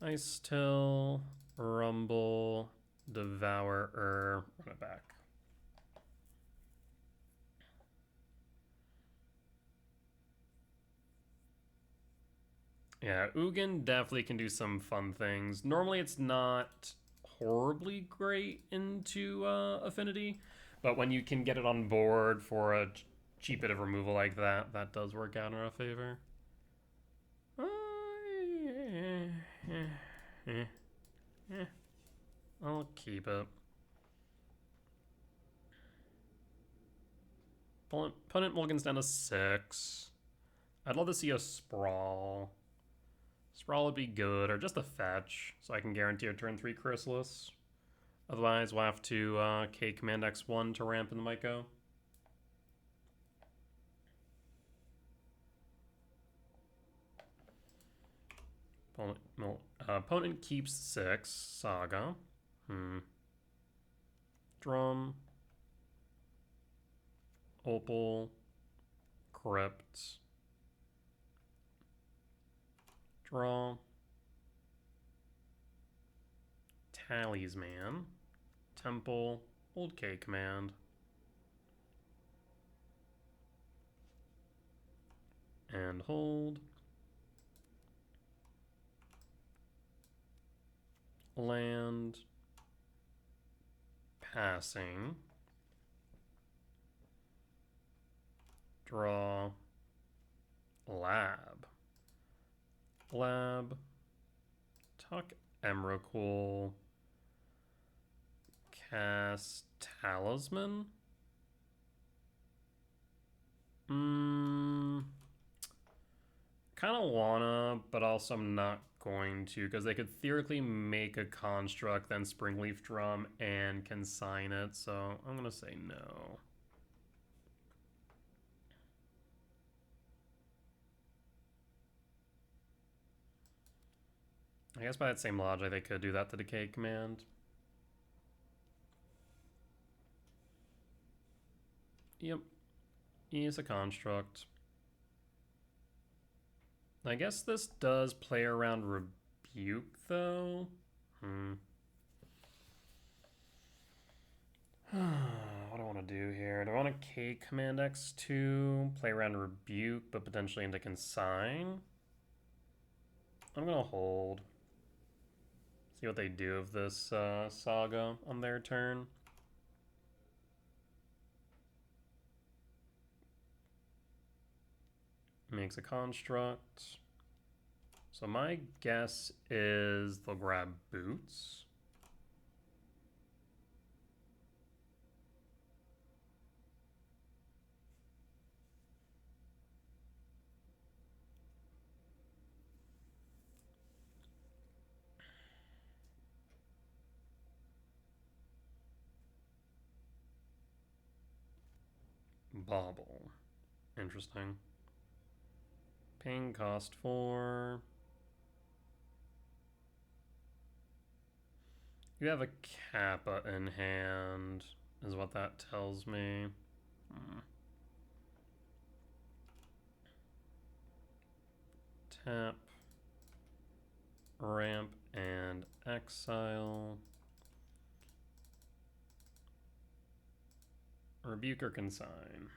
Ice Till. Rumble. Devourer. Run it back. Yeah, Ugin definitely can do some fun things. Normally it's not horribly great into Affinity, but when you can get it on board for a cheap bit of removal like that, that does work out in our favor. I'll keep it. Opponent Mulligan's down to 6. I'd love to see a Sprawl. Sprawl would be good, or just a fetch, so I can guarantee a turn 3 Chrysalis. Otherwise, we'll have to K Command X1 to ramp in the MTGO. Opponent keeps 6. Saga. Drum. Opal. Crypt. Draw. Talisman. Temple. Old K Command. And hold. Land. Passing. Draw. Lab. Lab. Tuck Emrakul. Cast Talisman. Kind of wanna, but also I'm not going to, because they could theoretically make a construct, then Springleaf Drum, and consign it, so I'm gonna say no. I guess by that same logic, they could do that to Decay Command. Yep. Use a construct. I guess this does play around Rebuke, though. What do I want to do here? Do I want to K Command X2, play around Rebuke, but potentially into Consign? I'm going to hold. See what they do of this Saga on their turn. Makes a construct. So my guess is they'll grab Boots. Bauble. Interesting. Ping cost 4. You have a Kappa in hand, is what that tells me. Tap. Ramp and exile. Rebuke or consign.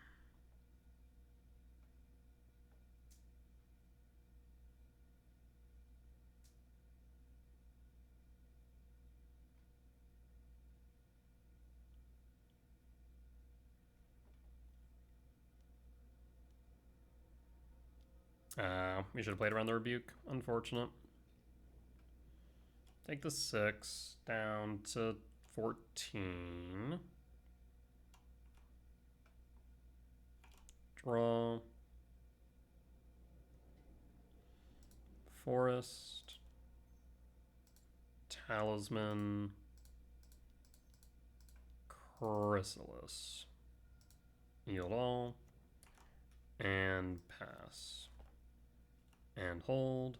We should have played around the Rebuke. Unfortunate. Take the 6 down to 14. Draw. Forest. Talisman. Chrysalis. Yield all. And pass. And hold.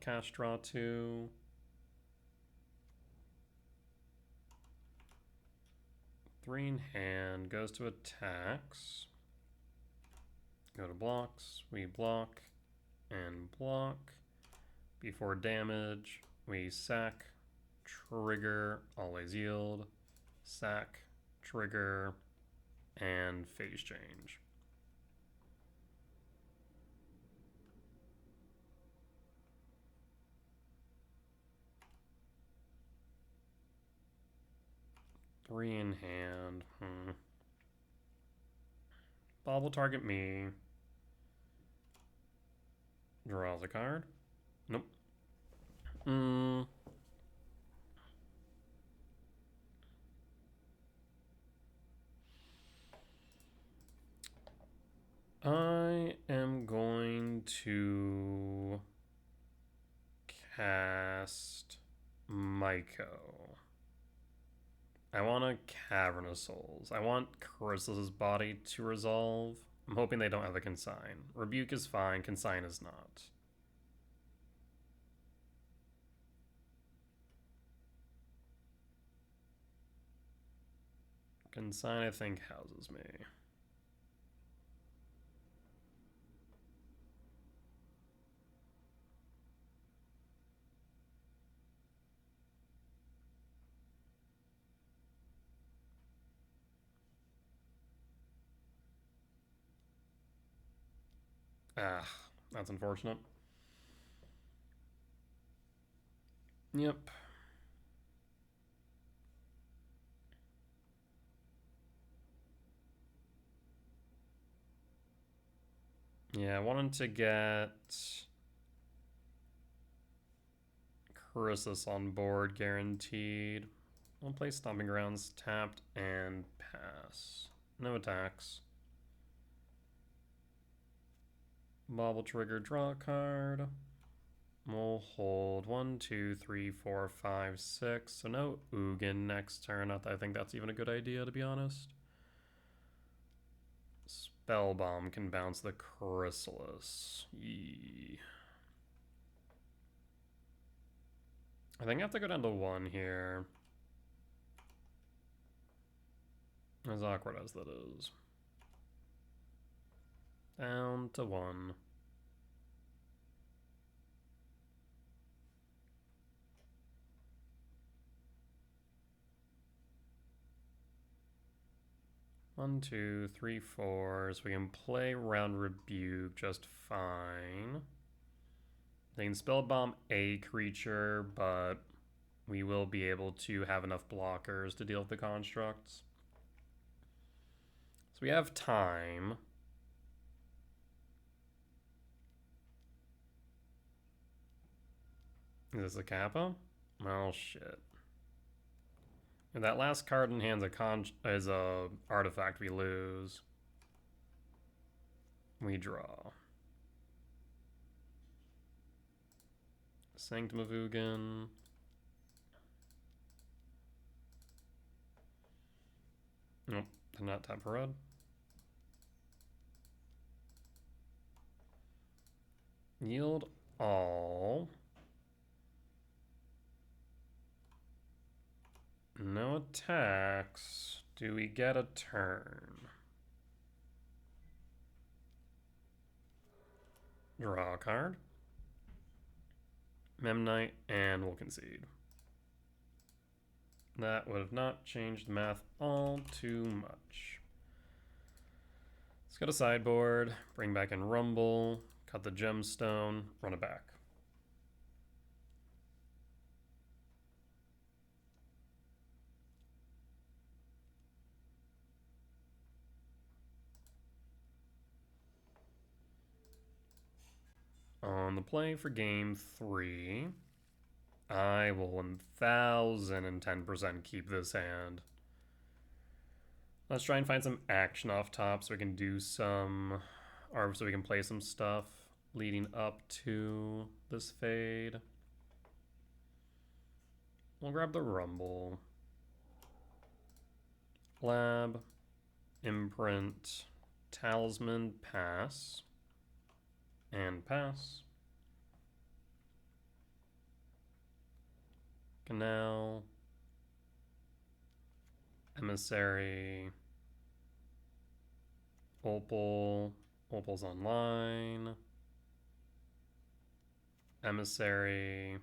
Cash draw 2. Three in hand. Goes to attacks. Go to blocks. We block and block. Before damage, we sack, trigger, always yield, sack, trigger, and phase change. Three in hand. Bob will target me. Draws a card. Nope. I am going to cast Myco. I want a Cavern of Souls. I want Chrysalis' body to resolve. I'm hoping they don't have a Consign. Rebuke is fine, Consign is not. Consign, I think, houses me. Ah, that's unfortunate. Yep. Yeah, I wanted to get Chrysalis on board, guaranteed. I'll play Stomping Grounds, tapped, and pass. No attacks. Bobble trigger, draw a card. We'll hold 1, 2, 3, 4, 5, 6. So no Ugin next turn. Not that I think that's even a good idea, to be honest. Spellbomb can bounce the Chrysalis. Yee. I think I have to go down to 1 here. As awkward as that is. Down to 1. One, two, three, four. So we can play around Rebuke just fine. They can spellbomb a creature, but we will be able to have enough blockers to deal with the constructs. So we have time. Is this a Kappa? Oh shit. If that last card in hand's is a artifact, we lose. We draw. Sanctum of Ugin. Nope, did not tap for red. Yield all. No attacks. Do we get a turn? Draw a card. Memnite, and we'll concede. That would have not changed the math all too much. Let's go to sideboard, bring back in Rumble, cut the gemstone, run it back. On the play for game 3, I will 1010% keep this hand. Let's try and find some action off top so we can do some, or so we can play some stuff leading up to this fade. We'll grab the Rumble. Lab, Imprint, Talisman, pass, and pass. Canal, Emissary, Opal, Opal's online, Emissary,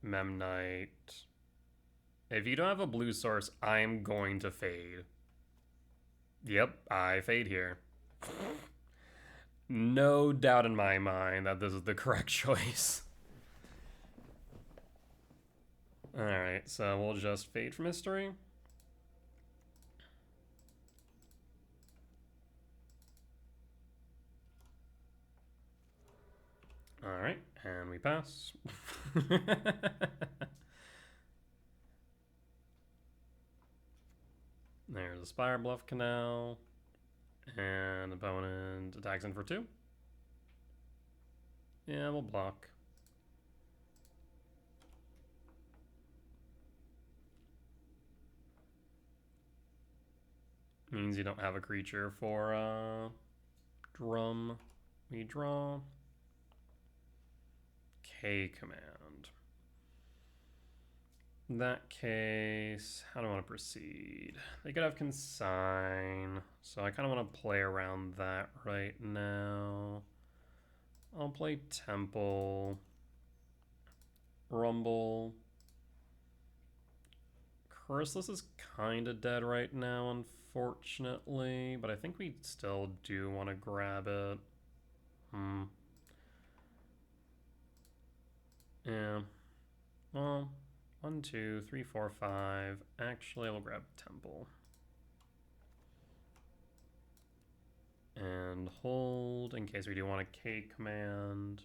Memnite. If you don't have a blue source, I'm going to fade. Yep, I fade here. No doubt in my mind that this is the correct choice. Alright, so we'll just fade from history. Alright, and we pass. There's a Spire Bluff Canal. And opponent attacks in for 2. Yeah, we'll block. Means you don't have a creature for drum. We draw K command. In that case, how do I want to proceed? They could have consign, so I kind of want to play around that right now. I'll play temple, rumble. Chrysalis is kind of dead right now, unfortunately, but I think we still do want to grab it. Yeah. Well, 1, 2, 3, 4, 5. Actually, we'll grab temple. And hold in case we do want a K command.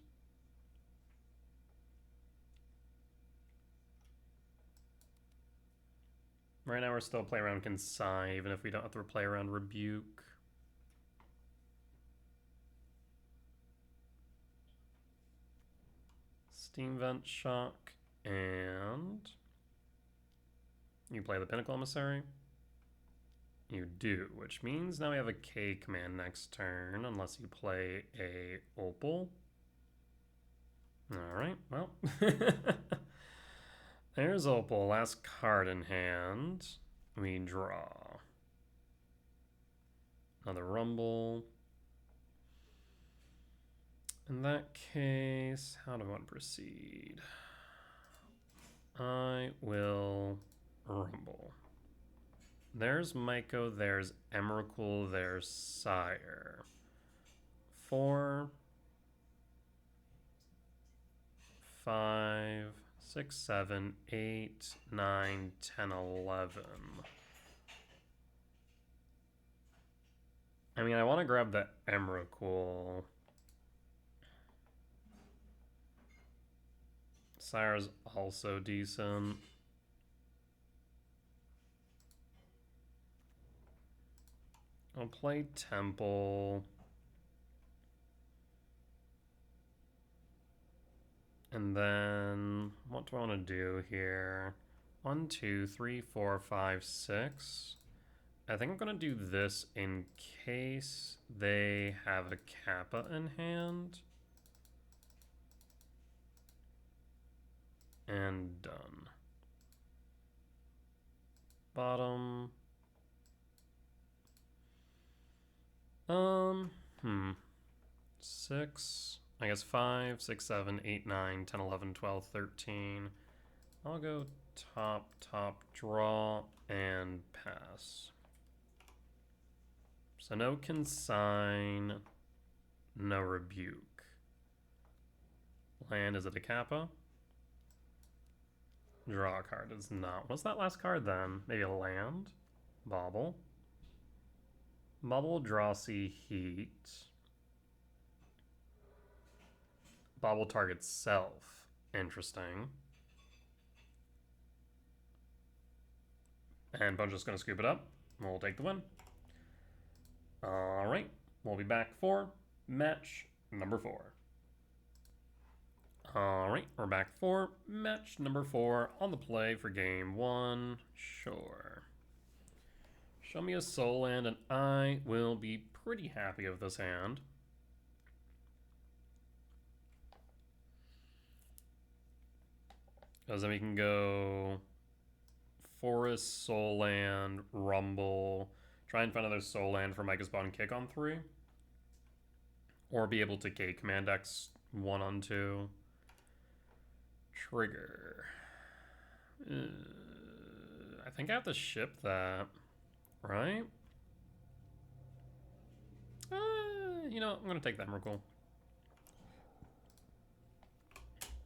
Right now we're still playing around consign, even if we don't have to play around rebuke. Steam Vent Shock, and you play the Pinnacle Emissary. You do, which means now we have a K command next turn, unless you play a Opal. Alright, well. There's Opal, last card in hand. We draw. Another Rumble. In that case, how do I want to proceed? I will Rumble. There's Myco, there's Emrakul, there's Sire. 4, 5, 6, 7, 8, 9, 10, 11. I mean, I want to grab the Emrakul. Sire's also decent. I'll play Temple. And then, what do I want to do here? 1, 2, 3, 4, 5, 6. I think I'm going to do this in case they have a Kappa in hand. And done. Bottom. 6. I guess 5, 6, 7, 8, 9, 10, 11, 12, 13. I'll go top, draw, and pass. So no consign, no rebuke. Land, is it a Kappa? Draw a card is not. What's that last card then? Maybe a land? Bauble. Bauble, draw, see, heat. Bauble targets self. Interesting. And Bunch is going to scoop it up. We'll take the win. Alright. We'll be back for match number 4. Alright, we're back for match number 4 on the play for game 1. Sure. Show me a soul land and I will be pretty happy with this hand. Because then we can go Forest, Soul Land, Rumble, try and find another Soul Land for Micah's Bond kick on 3. Or be able to K command X 1 on 2. Trigger. I think I have to ship that, right? You know, I'm going to take that Emrakul.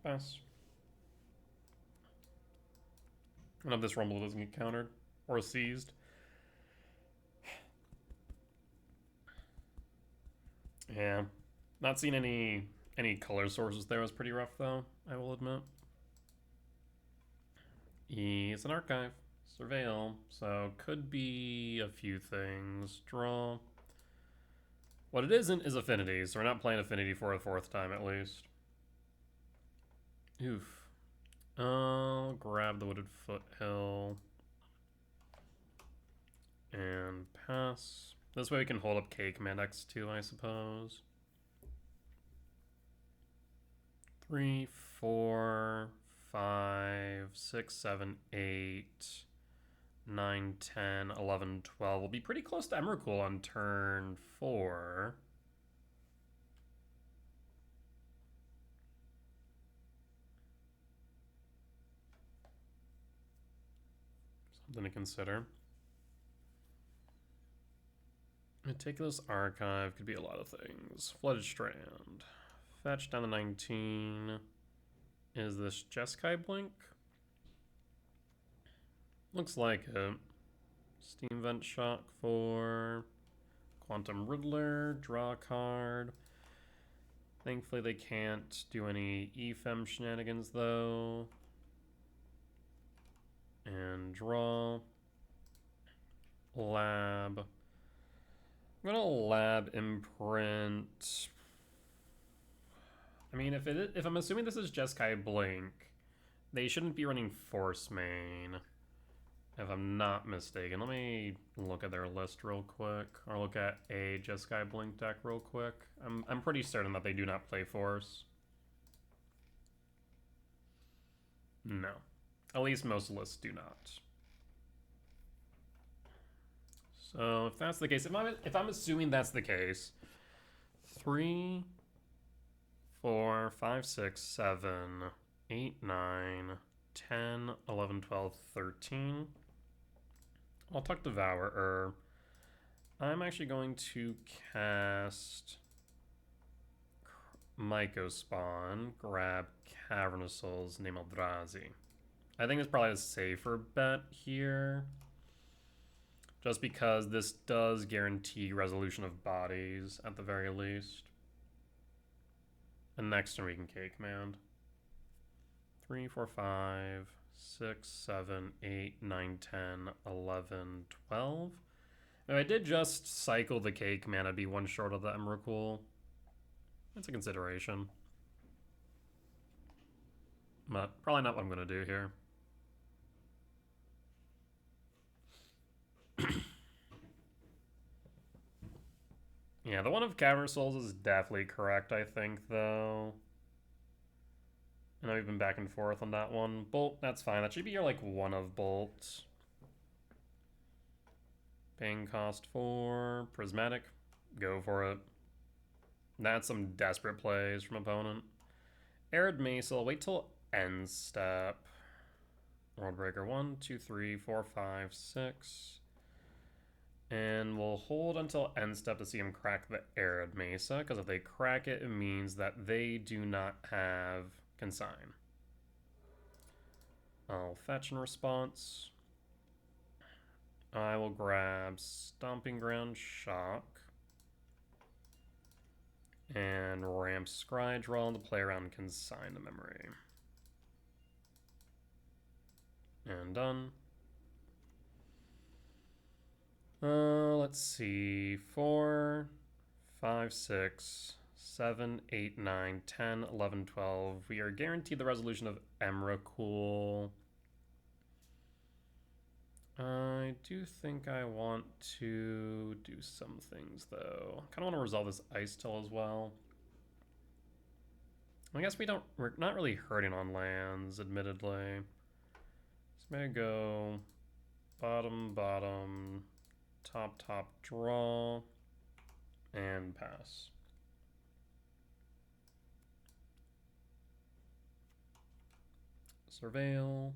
Pass. I hope this Rumble doesn't get countered or seized. Yeah. Not seeing any color sources there was pretty rough, though, I will admit. It's an archive. Surveil. So, could be a few things. Draw. What it isn't is Affinity, so we're not playing Affinity for a 4th time, at least. Oof. I'll grab the Wooded Foothill. And pass. This way we can hold up K command X2, I suppose. 3, 4, 5, 6, 7, 8, 9, 10, 11, 12. We'll be pretty close to Emrakul on turn 4. Something to consider. Meticulous Archive could be a lot of things. Flooded Strand. Fetch down to 19. Is this Jeskai Blink? Looks like it. Steam Vent Shock for Quantum Riddler. Draw a card. Thankfully they can't do any EFEM shenanigans though. And draw. Lab. I'm gonna lab imprint. I mean, if I'm assuming this is Jeskai Blink, they shouldn't be running Force Main, if I'm not mistaken. Let me look at their list real quick, or look at a Jeskai Blink deck real quick. I'm pretty certain that they do not play Force. No, at least most lists do not. So if that's the case, if I'm assuming that's the case, 3, 4, 5, 6, 7, 8, 9, 10, 11, 12, 13. I'll tuck Devourer. I'm actually going to cast Mycospawn, grab Cavernous Souls, name Eldrazi. I think it's probably a safer bet here, just because this does guarantee resolution of bodies at the very least. And next turn we can K command. 3, 4, 5, 6, 7, 8, 9, 10, 11, 12. If I did just cycle the K command, I'd be one short of the Emrakul. That's a consideration. But probably not what I'm going to do here. Yeah, the one of Cavern Souls is definitely correct, I think, though. I know we've been back and forth on that one. Bolt, that's fine. That should be your, like, one of Bolt. Paying cost 4. Prismatic. Go for it. That's some desperate plays from opponent. Arid Mace, I'll wait till end step. Worldbreaker 1, 2, 3, 4, 5, 6. And we'll hold until end step to see him crack the Arid Mesa, because if they crack it, it means that they do not have Consign. I'll fetch in response. I will grab Stomping Ground Shock and ramp Scry Draw to play around Consign to Memory. And done. Let's see. 4, 5, 6, 7, 8, 9, 10, 11, 12. We are guaranteed the resolution of Emrakul. I do think I want to do some things, though. I kind of want to resolve this Ice Till as well. I guess we're not really hurting on lands, admittedly. So maybe go bottom, bottom, top, top, draw, and pass. Surveil.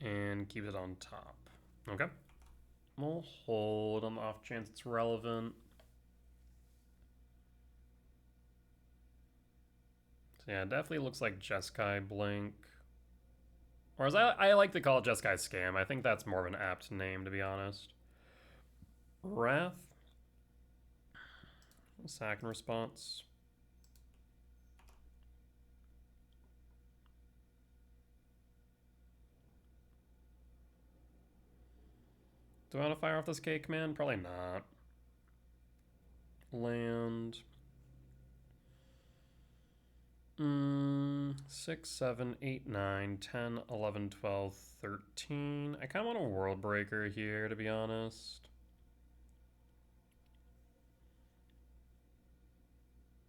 And keep it on top. Okay. We'll hold on the off chance it's relevant. So yeah, it definitely looks like Jeskai Blink. Or as I like to call it Jeskai Scam. I think that's more of an apt name, to be honest. Wrath. Sack in response. Do I want to fire off this cake, man? Probably not. Land. 6, 7, 8, 9, 10, 11, 12, 13. I kind of want a World Breaker here, to be honest.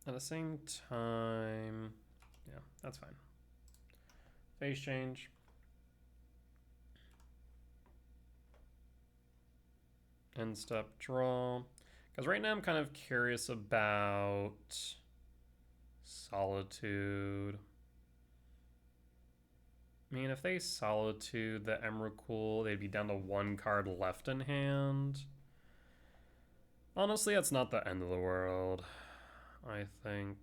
At the same time, yeah, that's fine. Phase change. End step draw. Because right now I'm kind of curious about Solitude. I mean, if they Solitude the Emrakul, they'd be down to 1 card left in hand. Honestly, that's not the end of the world, I think.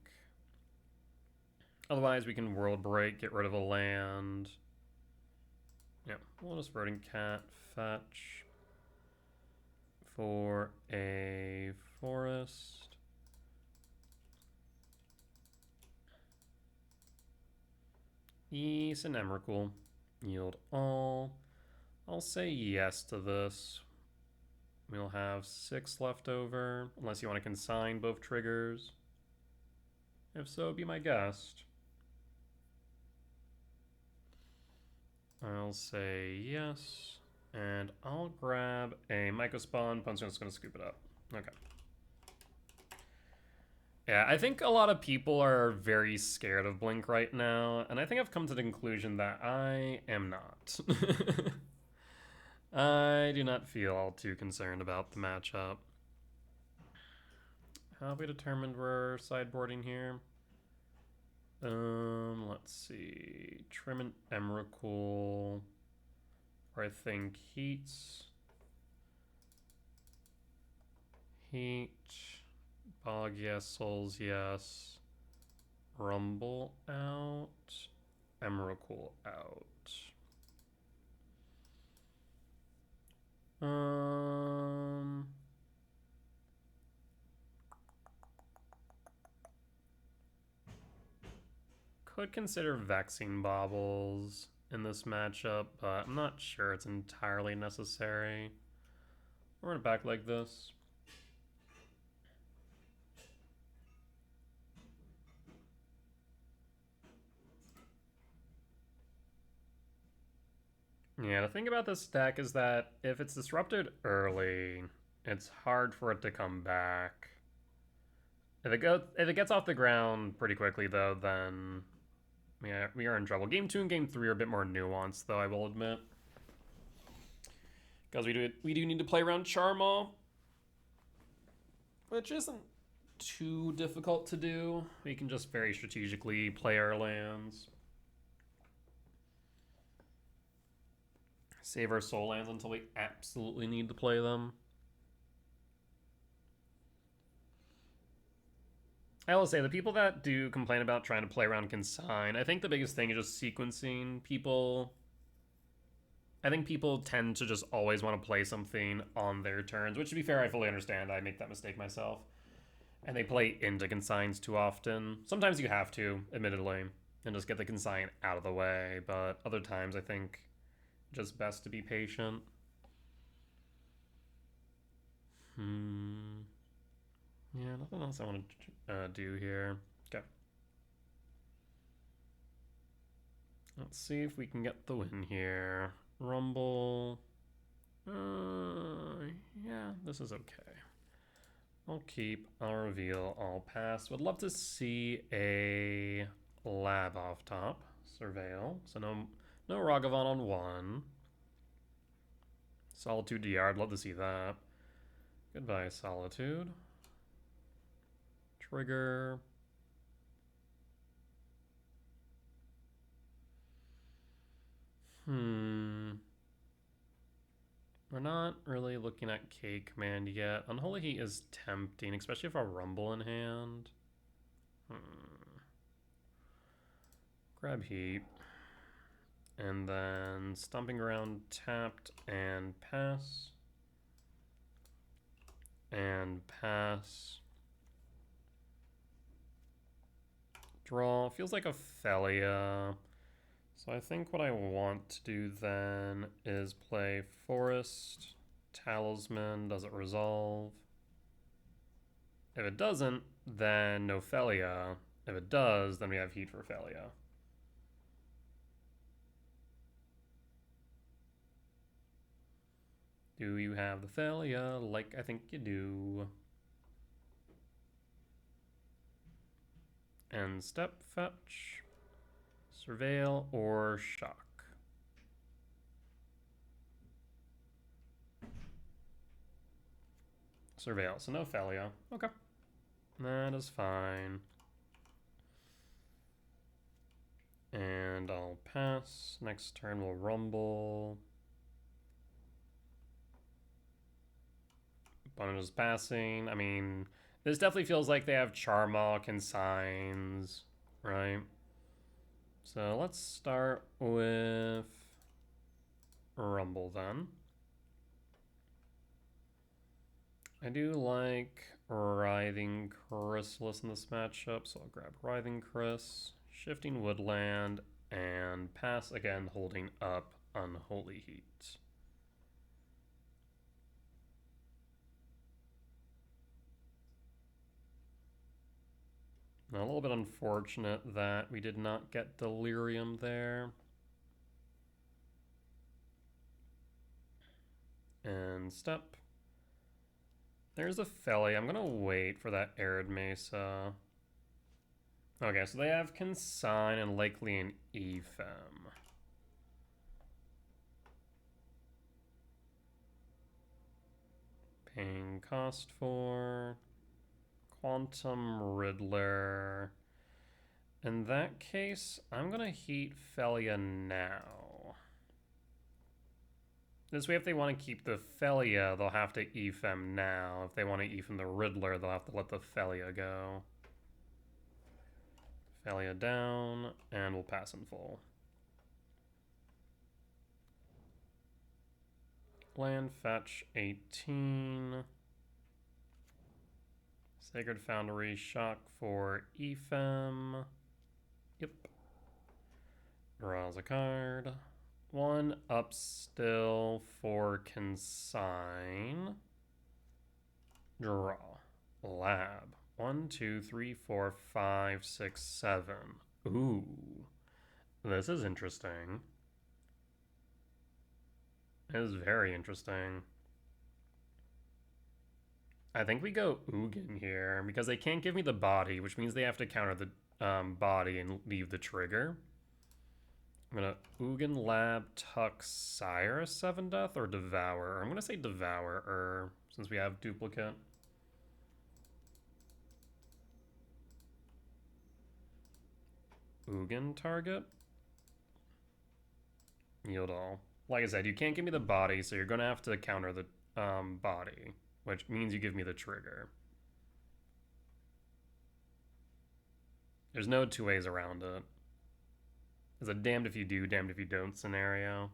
Otherwise, we can World Break, get rid of a land. Yeah, we'll just Verdant Cat fetch for a forest. Yes, an Emrakul. Yield all. I'll say yes to this. We'll have 6 left over, unless you want to consign both triggers. If so, be my guest. I'll say yes, and I'll grab a Mycospawn. Punch's just going to scoop it up. Okay. Yeah, I think a lot of people are very scared of Blink right now, and I think I've come to the conclusion that I am not. I do not feel all too concerned about the matchup. How have we determined we're sideboarding here? Let's see. Trim and Emrakul. Or I think Heats. Heat. Bog, yes. Souls, yes. Rumble out. Emrakul out. Could consider Vexing Baubles in this matchup, but I'm not sure it's entirely necessary. We're gonna back like this. Yeah, the thing about this deck is that if it's disrupted early, it's hard for it to come back. If it gets off the ground pretty quickly though, then yeah, we are in trouble. Game 2 and Game 3 are a bit more nuanced though, I will admit. Because we do need to play around Charmaw, which isn't too difficult to do. We can just very strategically play our lands. Save our soul lands until we absolutely need to play them. I will say, the people that do complain about trying to play around Consign, I think the biggest thing is just sequencing. I think people tend to just always want to play something on their turns, which to be fair, I fully understand. I make that mistake myself. And they play into Consigns too often. Sometimes you have to, admittedly, and just get the Consign out of the way, but other times I think just best to be patient. Yeah, nothing else I want to do here. Okay. Let's see if we can get the win here. Rumble. Yeah, this is okay. I'll keep, I'll reveal, I'll pass. Would love to see a lab off top. Surveil. So no Ragavan on 1. Solitude DR, I'd love to see that. Goodbye, Solitude. Trigger. We're not really looking at K command yet. Unholy Heat is tempting, especially if a Rumble in hand. Grab Heat. And then Stomping Ground tapped and pass. and pass. Draw. Feels like a Felia. So I think what I want to do then is play Forest, Talisman. Does it resolve? If it doesn't, then no Felia. If it does, then we have Heat for Felia. Do you have the Felia? Like, I think you do. End step, fetch, surveil, or shock. Surveil, so no Felia. Okay. That is fine. And I'll pass. Next turn we'll rumble. Opponent is passing. I mean, this definitely feels like they have Charmok and Signs, right? So let's start with Rumble then. I do like Writhing Chrysalis in this matchup, so I'll grab Writhing Chrysalis, Shifting Woodland, and pass again, holding up Unholy Heat. Now, a little bit unfortunate that we did not get Delirium there. And step. There's a Felly. I'm going to wait for that Arid Mesa. Okay, so they have Consign and likely an Ephem. Paying cost for Quantum Riddler. In that case, I'm going to Heat Felia now. This way, if they want to keep the Felia, they'll have to Ephem now. If they want to Ephem the Riddler, they'll have to let the Felia go. Felia down, and we'll pass in full. Land fetch 18. Sacred Foundry shock for Ephem. Yep. Draws a card. One up still for Consign. Draw. Lab. 1, 2, 3, 4, 5, 6, 7. Ooh. This is interesting. It is very interesting. I think we go Ugin here because they can't give me the body, which means they have to counter the body and leave the trigger. I'm gonna Ugin Lab Tuck Sire 7 Death or Devour. I'm gonna say Devour since we have duplicate. Ugin target. Yield all. Like I said, you can't give me the body, so you're gonna have to counter the body, which means you give me the trigger. There's no two ways around it. It's a damned if you do, damned if you don't scenario.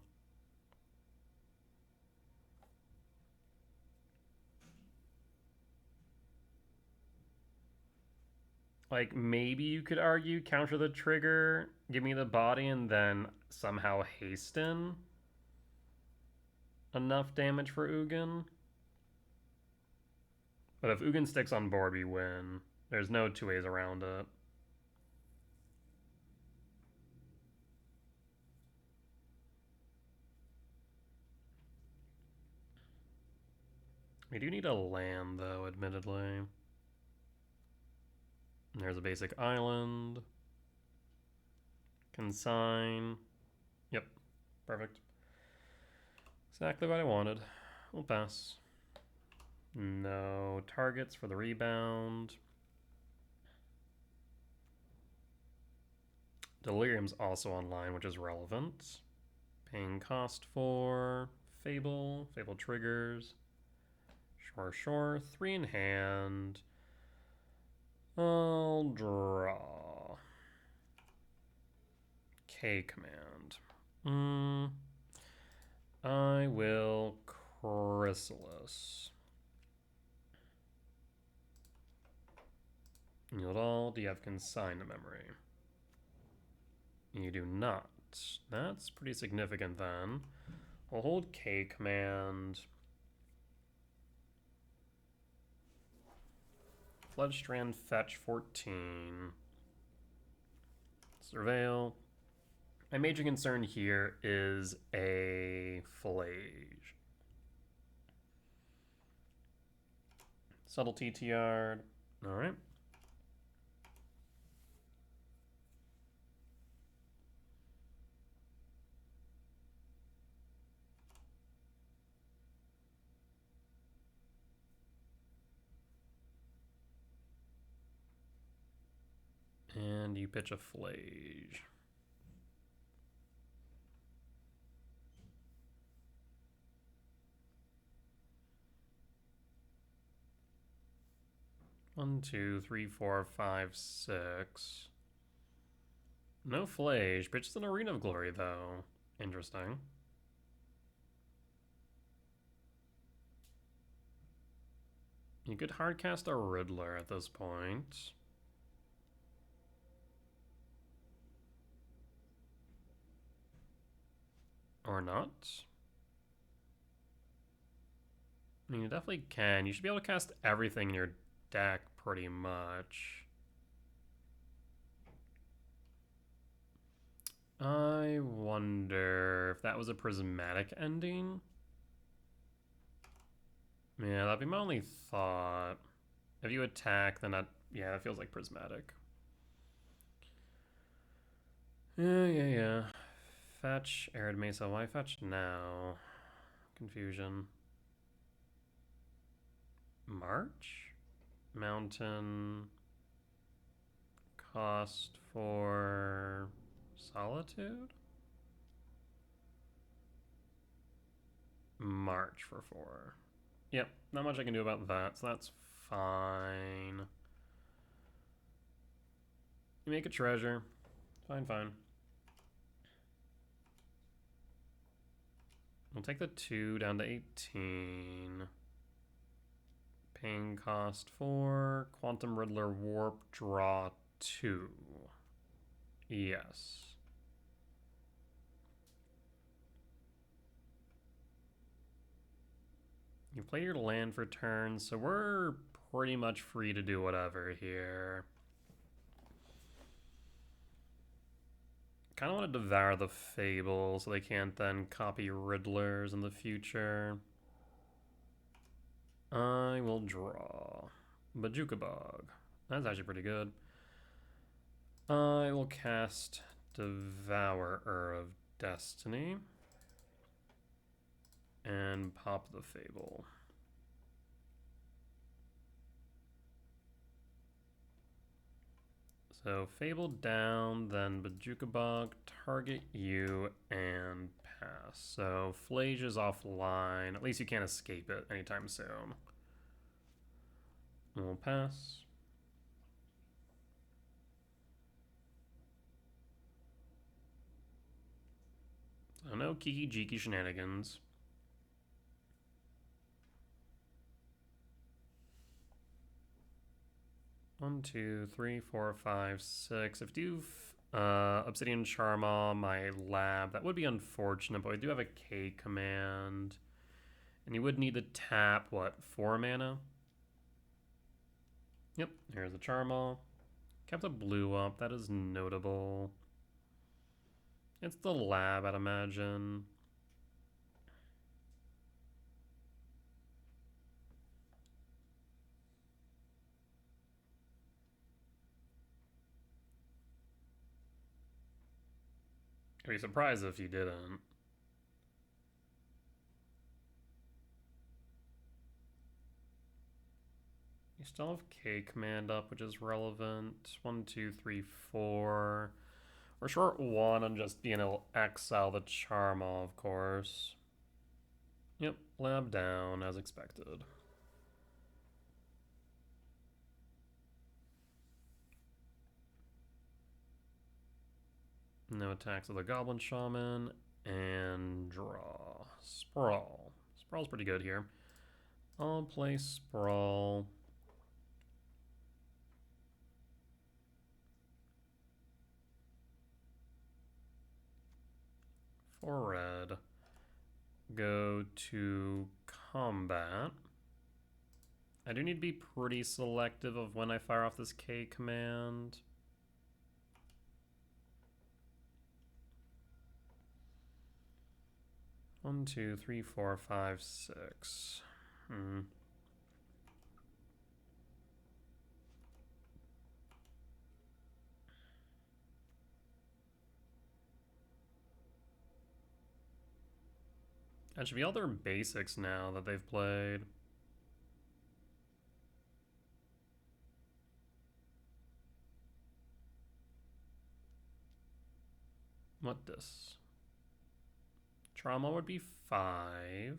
Like, maybe you could argue counter the trigger, give me the body, and then somehow hasten enough damage for Ugin. But if Ugin sticks on board, we win. There's no two ways around it. We do need a land, though, admittedly. There's a basic island. Consign. Yep, perfect. Exactly what I wanted. We'll pass. No targets for the rebound. Delirium's also online, which is relevant. Paying cost for Fable. Fable triggers. Sure. 3 in hand. I'll draw. K command. I will Chrysalis. Yield all. Do you have consigned memory? You do not. That's pretty significant then. We'll hold K command. Floodstrand fetch 14. Surveil. My major concern here is a Flage. Subtle TTR. Alright. And you pitch a Flage. One, two, three, four, five, six. No Flage. Pitches an Arena of Glory, though. Interesting. You could hardcast a Riddler at this point. Or not. I mean, you definitely can. You should be able to cast everything in your deck pretty much. I wonder if that was a prismatic ending. Yeah, that'd be my only thought. If you attack, then yeah, that feels like prismatic. Yeah. Fetch, Arid Mesa. Why fetch now? Confusion. March? Mountain. Cost for Solitude? March for 4. Yep, not much I can do about that, so that's fine. You make a treasure. Fine. We'll take the 2 down to 18. Paying cost 4. Quantum Riddler Warp, draw 2. Yes. You play your land for turn, so we're pretty much free to do whatever here. Kind of want to devour the Fable so they can't then copy Riddlers in the future. I will draw Bajuka Bog. That's actually pretty good. I will cast Devourer of Destiny and pop the Fable. So Fable down, then Bajuka Bog, target you, and pass. So Flage is offline. At least you can't escape it anytime soon. We'll pass. So no Kiki Jiki shenanigans. One, two, three, four, five, six. If you Obsidian Charma, my lab, that would be unfortunate, but I do have a K command. And you would need to tap, what, 4 mana? Yep, here's the Charma. Kept a blue up, that is notable. It's the lab, I'd imagine. I'd be surprised if you didn't. You still have K command up, which is relevant. 1, 2, 3, 4. We're short 1 on just being able to exile the Charma, of course. Yep, lab down as expected. No attacks of the Goblin Shaman. And draw. Sprawl. Sprawl's pretty good here. I'll play Sprawl. for red. Go to combat. I do need to be pretty selective of when I fire off this K command. One, two, three, four, five, six. That should be all their basics now that they've played. What this? Trauma would be 5.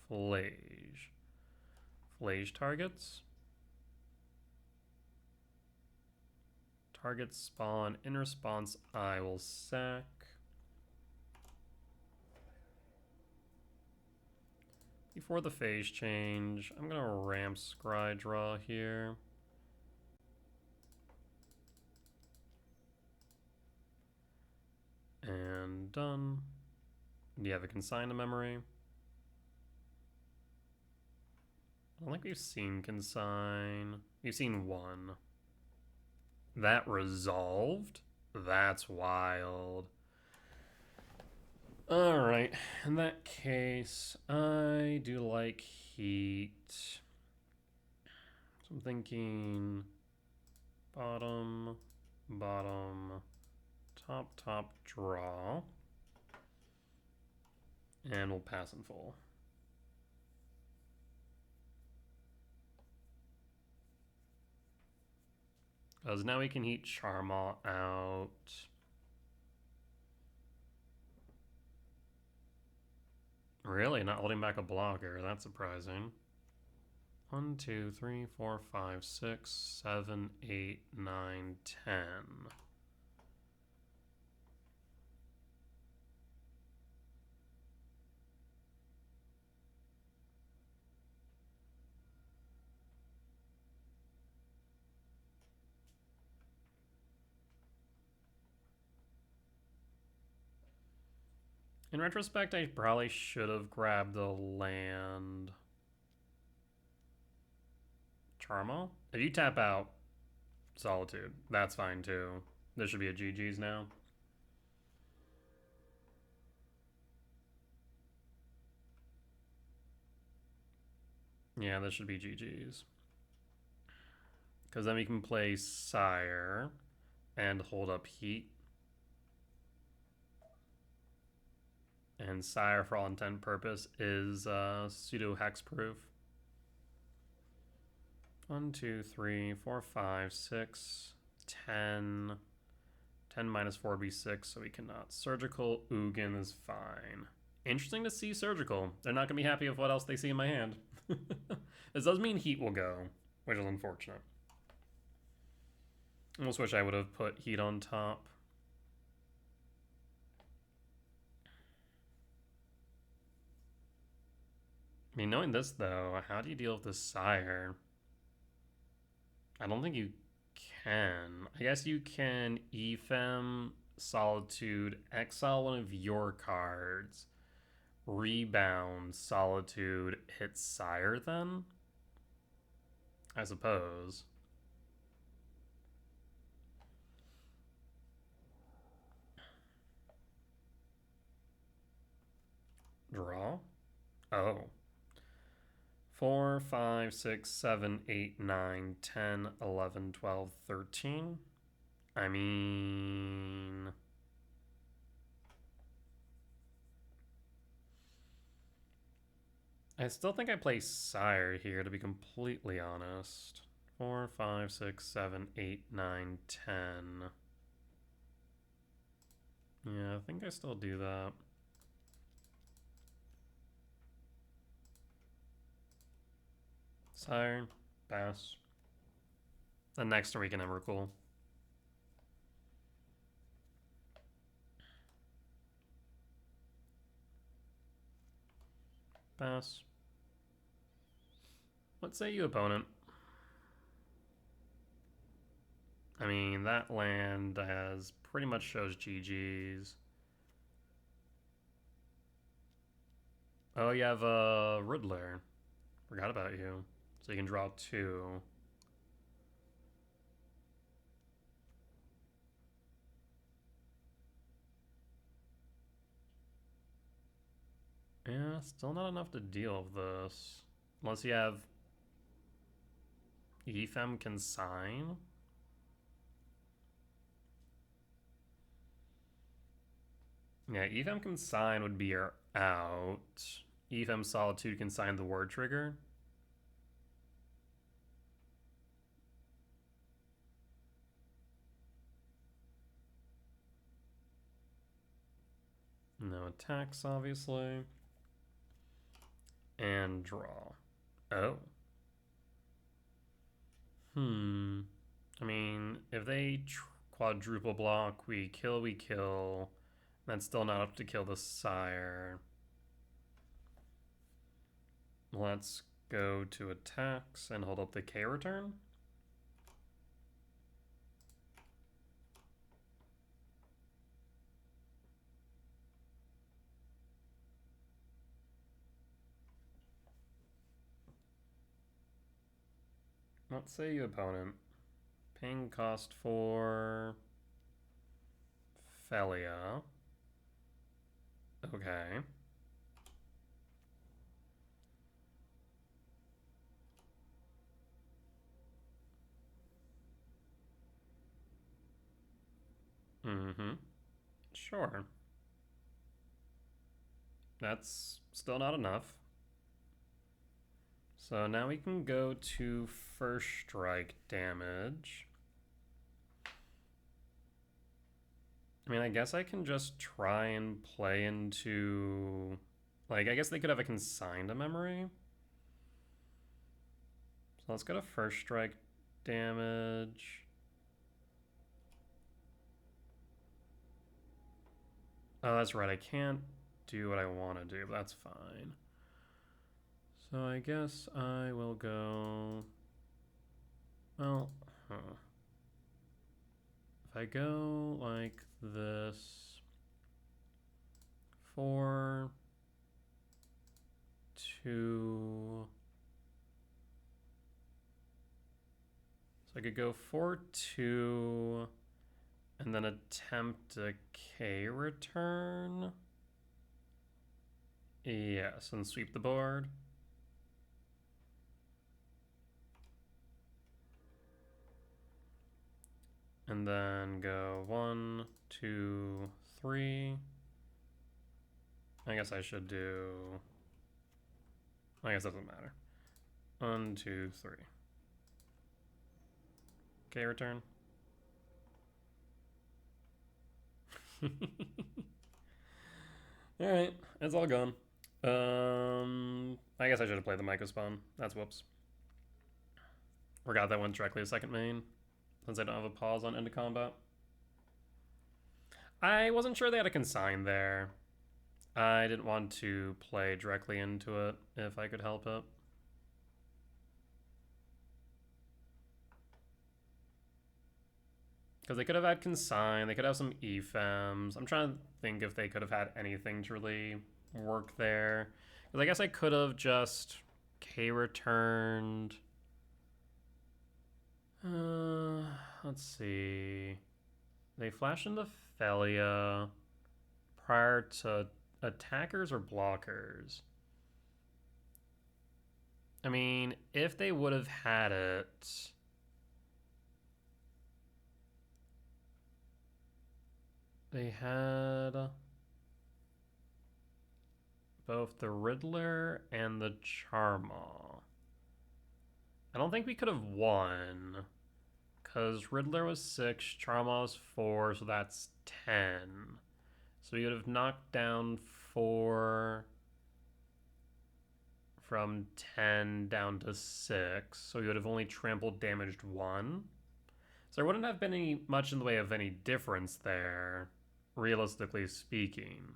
Flage. Flage targets. Target spawn. In response, I will sack. Before the phase change, I'm gonna ramp Scry Draw here. And done. Do you have a consign to memory? I don't think we've seen consign. We've seen one. That resolved? That's wild. Alright, in that case, I do like heat. So I'm thinking bottom, bottom, top, draw. And we'll pass in full. Because now we can heat Charmaw out. Really? Not holding back a blocker. That's surprising. 1, 2, 3, 4, 5, 6, 7, 8, 9, 10. In retrospect, I probably should have grabbed the land. Charmo? If you tap out Solitude, that's fine too. There should be a GG's now. Yeah, this should be GG's. Because then we can play Sire and hold up Heat. And Sire, for all intent and purpose, is pseudo hexproof. 1, 2, 3, 4, 5, 6, 10. 10 minus 4 would be 6, so we cannot. Surgical Ugin is fine. Interesting to see Surgical. They're not going to be happy with what else they see in my hand. This does mean Heat will go, which is unfortunate. I almost wish I would have put Heat on top. I mean, knowing this, though, how do you deal with this Sire? I don't think you can. I guess you can Ephem, Solitude, exile one of your cards, rebound, Solitude, hit Sire then? I suppose. Draw? Oh. 4, 5, 6, 7, 8, 9, 10, 11, 12, 13. I mean... I still think I play Sire here, to be completely honest. 4, 5, 6, 7, 8, 9, 10. Yeah, I think I still do that. Sire, pass. The next turn we can Emrakul. Pass. What say you, opponent? I mean, that land has pretty much shows GG's. Oh, you have a Riddler. Forgot about you. So you can draw 2. Yeah, still not enough to deal with this. Unless you have Ephem Consign. Yeah, Ephem Consign would be your out. Ephem Solitude Consign the word trigger. No attacks, obviously. And draw. Oh. I mean, if they quadruple block, we kill. That's still not up to kill the sire. Let's go to attacks and hold up the K return. Let's say you opponent. Ping cost for Felia. Okay. Mm-hmm. Sure. That's still not enough. So now we can go to first strike damage. I mean, I guess I can just try and play into... Like, I guess they could have a consigned memory. So let's go to first strike damage. Oh, that's right. I can't do what I want to do, but that's fine. So I guess I will go... Well, if I go like this... 4... 2... So I could go 4-2 and then attempt a K return. Yes, and sweep the board. And then go 1, 2, 3. I guess I should do... I guess it doesn't matter. 1, 2, 3. K return. Alright, it's all gone. I guess I should have played the Mycospawn. That's whoops. Forgot that went directly to second main, since I don't have a pause on end of combat. I wasn't sure they had a consign there. I didn't want to play directly into it if I could help it. Because they could have had consign, they could have some Ephems. I'm trying to think if they could have had anything to really work there. Because I guess I could have just K returned. Let's see. They flash into Felia prior to attackers or blockers. I mean, if they would have had it... They had both the Riddler and the Charmaw. I don't think we could have won, because Riddler was 6, Charmaw was 4, so that's 10. So we would have knocked down 4 from 10 down to 6, so we would have only trampled damaged 1. So there wouldn't have been much in the way of any difference there, realistically speaking.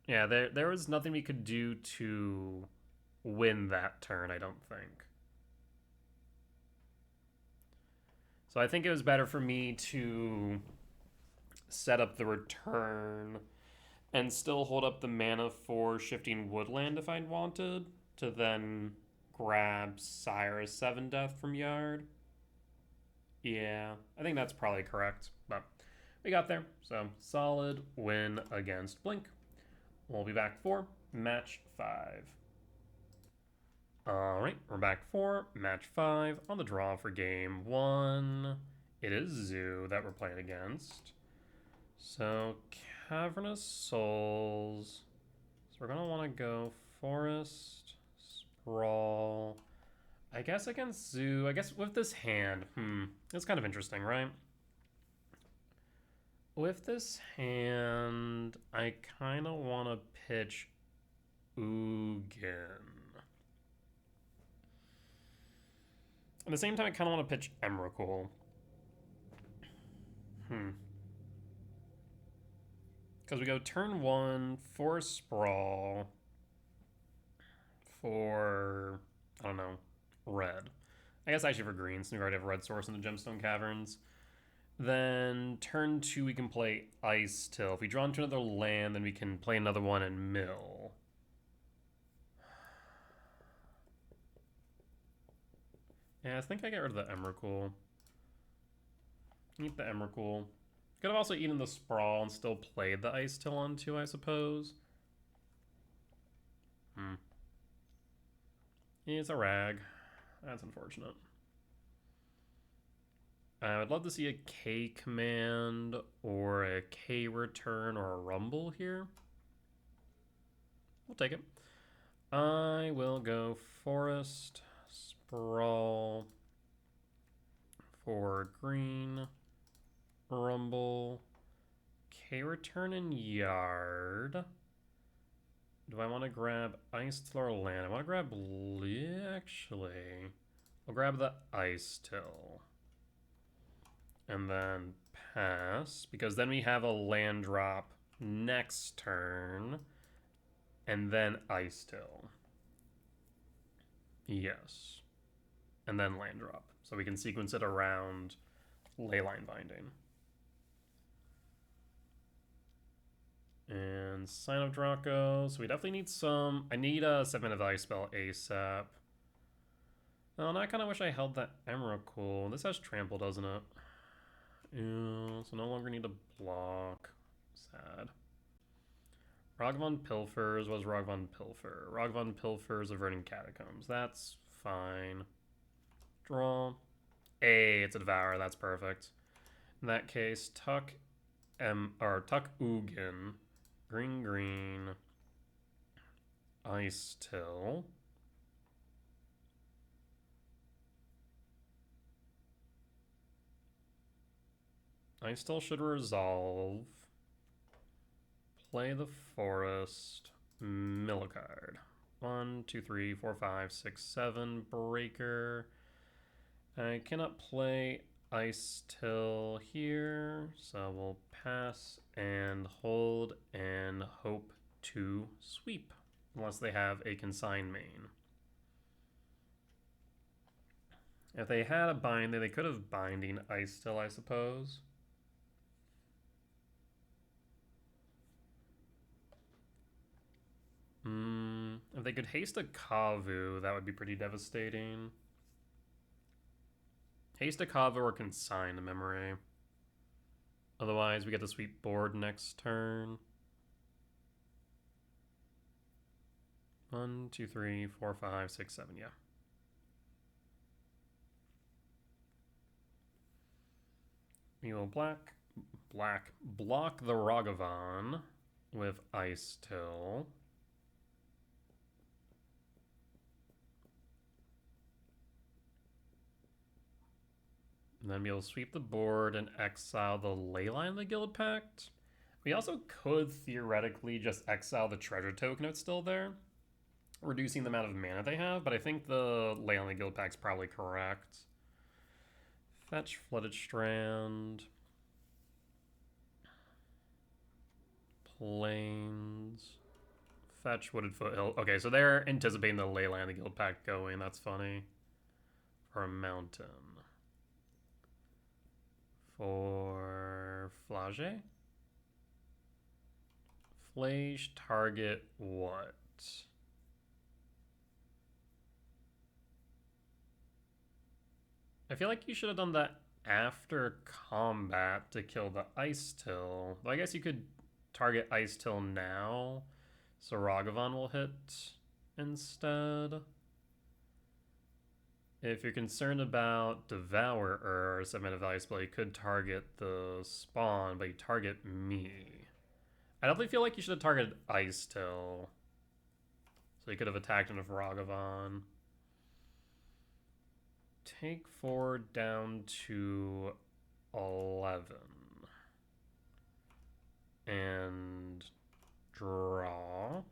Yeah, there was nothing we could do to win that turn, I don't think. So I think it was better for me to set up the return and still hold up the mana for Shifting Woodland if I wanted, to then grab Sire's 7 Death from Yard. Yeah, I think that's probably correct, but we got there. So, solid win against Blink. We'll be back for match 5. Alright, we're back for match 5 on the draw for game 1. It is Zoo that we're playing against. So, Cavernous Souls. So we're going to want to go Forest, Sprawl. I guess against Zoo. I guess with this hand, it's kind of interesting, right? With this hand, I kind of want to pitch Ugin. At the same time, I kind of want to pitch Emrakul. Because we go turn 1 for Sprawl for, I don't know, red. I guess actually for green, since we already have a red source in the Gemstone Caverns. Then turn 2 we can play Ice Till. If we draw into another land, then we can play another one and mill. Yeah, I think I get rid of the Emrakul. Eat the Emrakul. Could have also eaten the Sprawl and still played the Ice Till on 2, I suppose. It's a rag. That's unfortunate. I would love to see a K command or a K return or a rumble here. We'll take it. I will go Forest, Sprawl for green, rumble, K return and yard. Do I want to grab Ice Till or land? I want to grab actually, I'll grab the Ice Till. And then pass, because then we have a land drop next turn, and then Ice Till. Yes. And then land drop. So we can sequence it around Leyline Binding. And Sign of Draco. So we definitely need some... I need a 7-mana value spell ASAP. Oh, and I kind of wish I held that Emrakul. This has Trample, doesn't it? Yeah, so no longer need to block. Sad. Ragavan Pilfers was Ragavan Pilfer. Ragavan Pilfers Averting Catacombs. That's fine. Draw. Hey, it's a Devour. That's perfect. In that case, Tuck Ugin. Green. Ice Till. I still should resolve. Play the Forest. Mill a card. 1, 2, 3, 4, 5, 6, 7. Breaker. I cannot play Ice Till here, so we'll pass and hold and hope to sweep, unless they have a consign main. If they had a binding, they could have binding Ice Till, I suppose. If they could haste a Kavu, that would be pretty devastating. Haste a Kavu or consign a memory. Otherwise, we get the sweep board next turn. 1, 2, 3, 4, 5, 6, 7, yeah. We will block the Ragavan with Ice Till. And then we'll sweep the board and exile the Leyline of the Guild Pact. We also could theoretically just exile the treasure token if it's still there, reducing the amount of mana they have, but I think the Leyline of the Guild Pact's probably correct. Fetch Flooded Strand. Plains. Fetch Wooded Foothill. Okay, so they're anticipating the Leyline of the Guild Pact going. That's funny. For a mountain. For Flage? Flage target what? I feel like you should have done that after combat to kill the Ice Till. Well, I guess you could target Ice Till now, so Ragavan will hit instead. If you're concerned about Devourer or submitted value spell, you could target the spawn, but you target me. I definitely feel like you should have targeted Ice Till. So you could have attacked into Ragavan. Take 4 down to 11. And draw.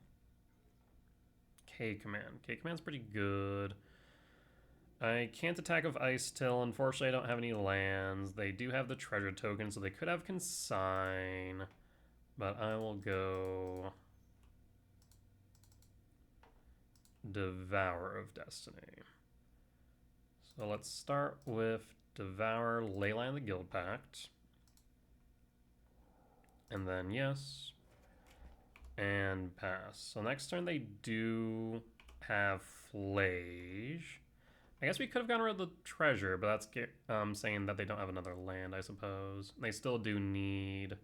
K command. K command's pretty good. I can't attack with Ice Till. Unfortunately, I don't have any lands. They do have the treasure token, so they could have Consign. But I will go Devourer of Destiny. So let's start with Devour Leyline of the Guild Pact. And then yes. And pass. So next turn they do have Flage. I guess we could have gotten rid of the treasure, but that's saying that they don't have another land, I suppose. They still do need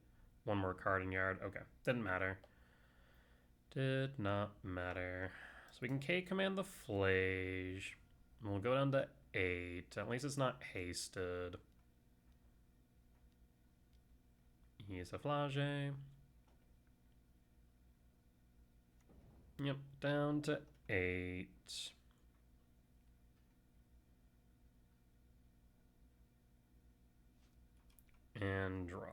one more card in yard. Okay, didn't matter. Did not matter. So we can K command the Flage. And we'll go down to 8. At least it's not hasted. He's a Flage. Yep, down to 8. And draw.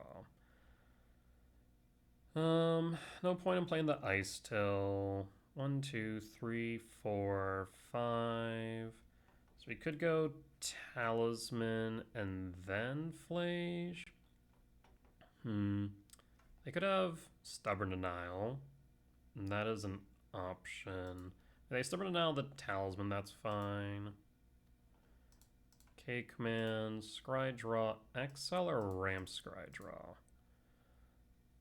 No point in playing the Ice Till. 1, 2, 3, 4, 5. So we could go Talisman and then Flage. They could have Stubborn Denial. And that is an option. If they Stubborn Denial the Talisman, that's fine. K command, Scry Draw, Exile or Ramp Scry Draw?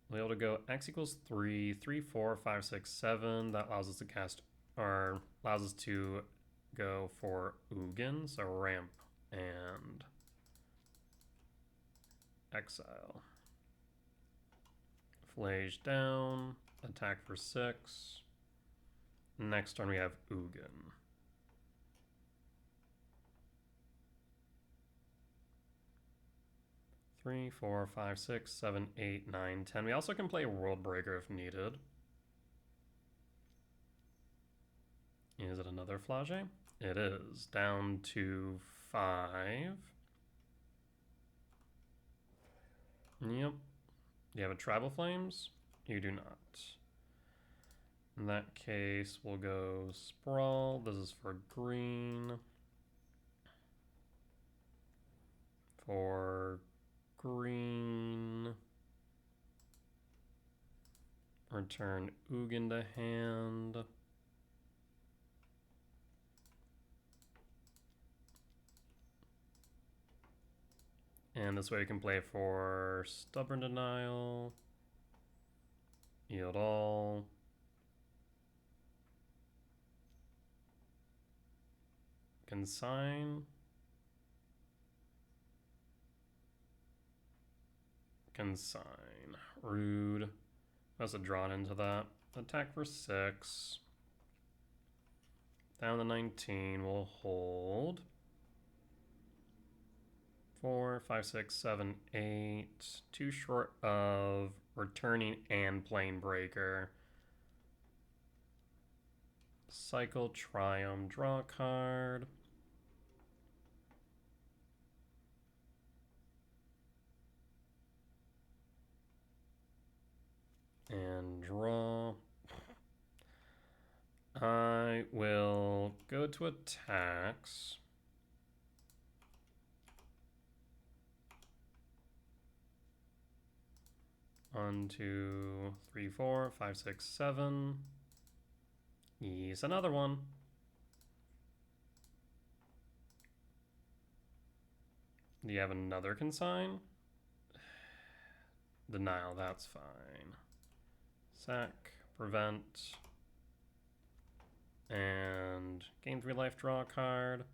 We'll be able to go X equals 3, 3, 4, 5, 6, 7. That allows us to cast, or allows us to go for Ugin, so Ramp and Exile. Flage down, attack for 6. Next turn we have Ugin. Three, 4, 5, 6, 7, 8, 9, 10. We also can play World Breaker if needed. Is it another Flage? It is. Down to 5. Yep. Do you have a Tribal Flames? You do not. In that case, we'll go Sprawl. This is for green. For green. Return Ugin to hand. And this way we can play for Stubborn Denial. Yield all. Consign. Consign. Rude. Must have drawn into that. Attack for 6. Down to 19. We'll hold. 4, 5, 6, 7, 8. Too short of returning and Plane Breaker. Cycle Triumph. Draw a card. And draw. I will go to attacks. One, 2, 3, 4, 5, 6, 7. He's another one. Do you have another consign? Denial, that's fine. Sack, prevent, and gain 3 life, draw a card,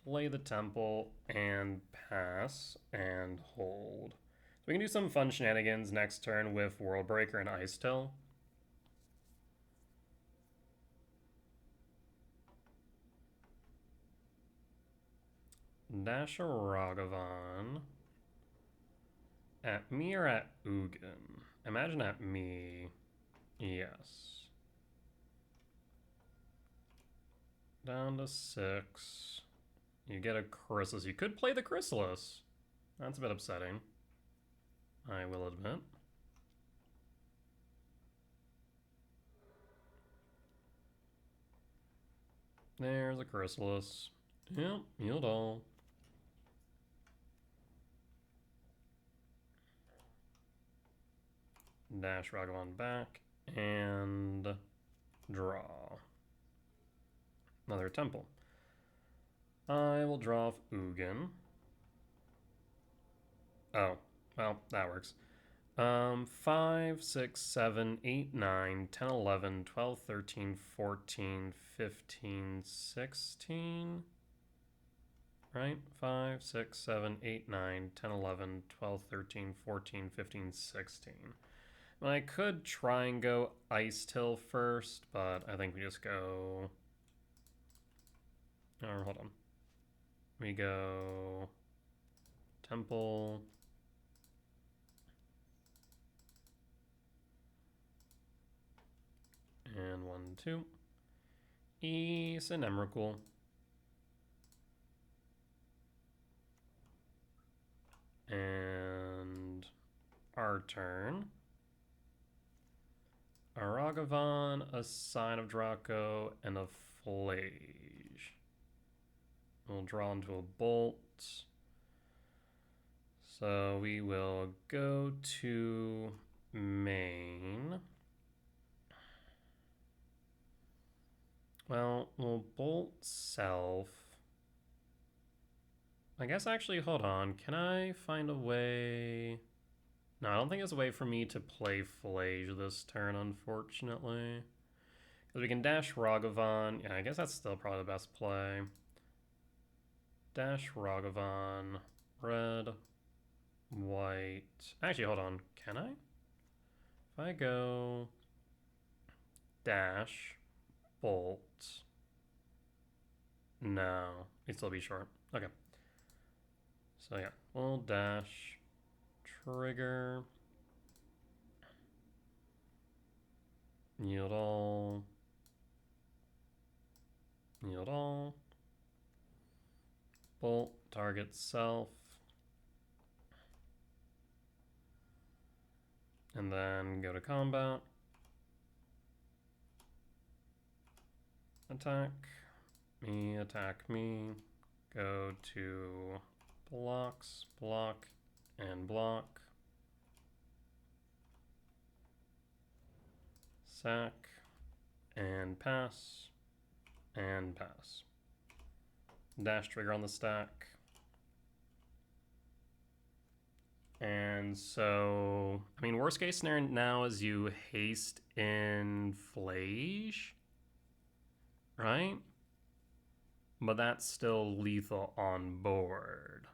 play the temple, and pass, and hold. So we can do some fun shenanigans next turn with World Breaker and Ice Till. Dash a Ragavan. At me or at Ugin? Imagine at me. Yes. Down to 6. You get a Chrysalis. You could play the Chrysalis. That's a bit upsetting, I will admit. There's a Chrysalis. Yep, yield all. Dash Ragavan back and draw. Another temple. I will draw off Ugin. Oh, well, that works. 5, 6, 7, 8, 9, 10, 11, 12, 13, 14, 15, 16. Right? 5, 6, 7, 8, 9, 10, 11, 12, 13, 14, 15, 16. And I could try and go Ice Till first, but I think we just go... Oh, hold on. We go... Temple... And 1, 2. East and Emrakul. And our turn. A Ragavan, a Sign of Draco, and a Flage. We'll draw into a Bolt. So we will go to main. Well, we'll Bolt Self. I guess actually, hold on. Can I find a way? No, I don't think there's a way for me to play Flage this turn, unfortunately. Because we can dash Ragavan. Yeah, I guess that's still probably the best play. Dash Ragavan. Red. White. Actually, hold on. Can I? If I go... Dash. Bolt. No. It'd still be short. Okay. So yeah, we'll dash, trigger, yield all, bolt, target self, and then go to combat, attack me, go to blocks, block, and block, sack, and pass, dash trigger on the stack. And so, I mean, worst case scenario now is you haste in Flage, right? But that's still lethal on board.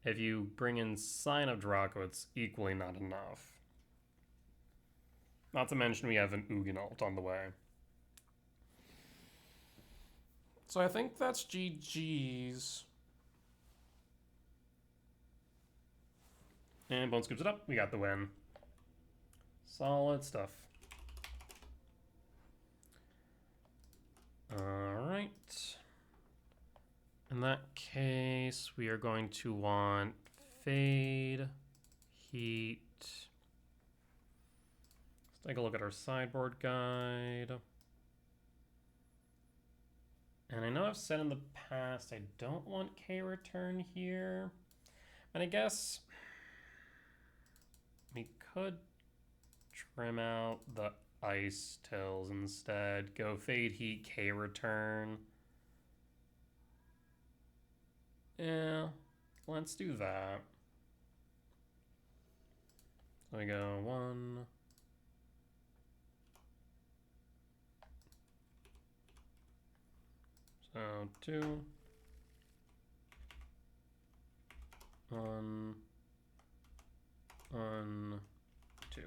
If you bring in Sign of Draco, it's equally not enough. Not to mention we have an Ugin ult on the way. So I think that's GG's. And Bone scoops it up. We got the win. Solid stuff. Alright. In that case, we are going to want Fade, Heat. Let's take a look at our sideboard guide. And I know I've said in the past I don't want K-Return here. And I guess we could trim out the Ice Tills instead. Go Fade, Heat, K-Return. Yeah, let's do that. So we go 1. So 2. 1. 1. 2.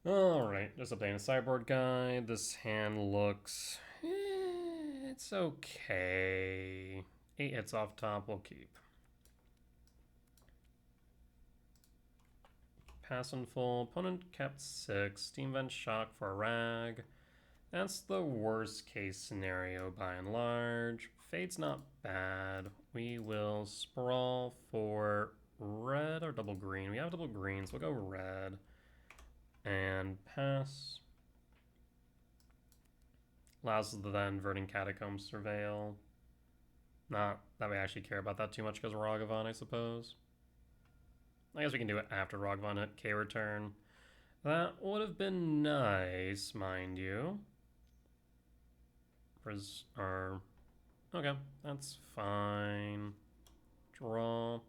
Alright, just updating the sideboard guide. This hand looks... it's okay. 8 hits off top, we'll keep. Pass on full. Opponent kept 6. Steam Vent Shock for a rag. That's the worst case scenario by and large. Fade's not bad. We will sprawl for red or double green. We have double green, so we'll go red. And pass. Allows us to then Verdant Catacombs Surveil. Not that we actually care about that too much because Ragavan, I suppose. I guess we can do it after Ragavan hit K return. That would have been nice, mind you. Okay, that's fine. Draw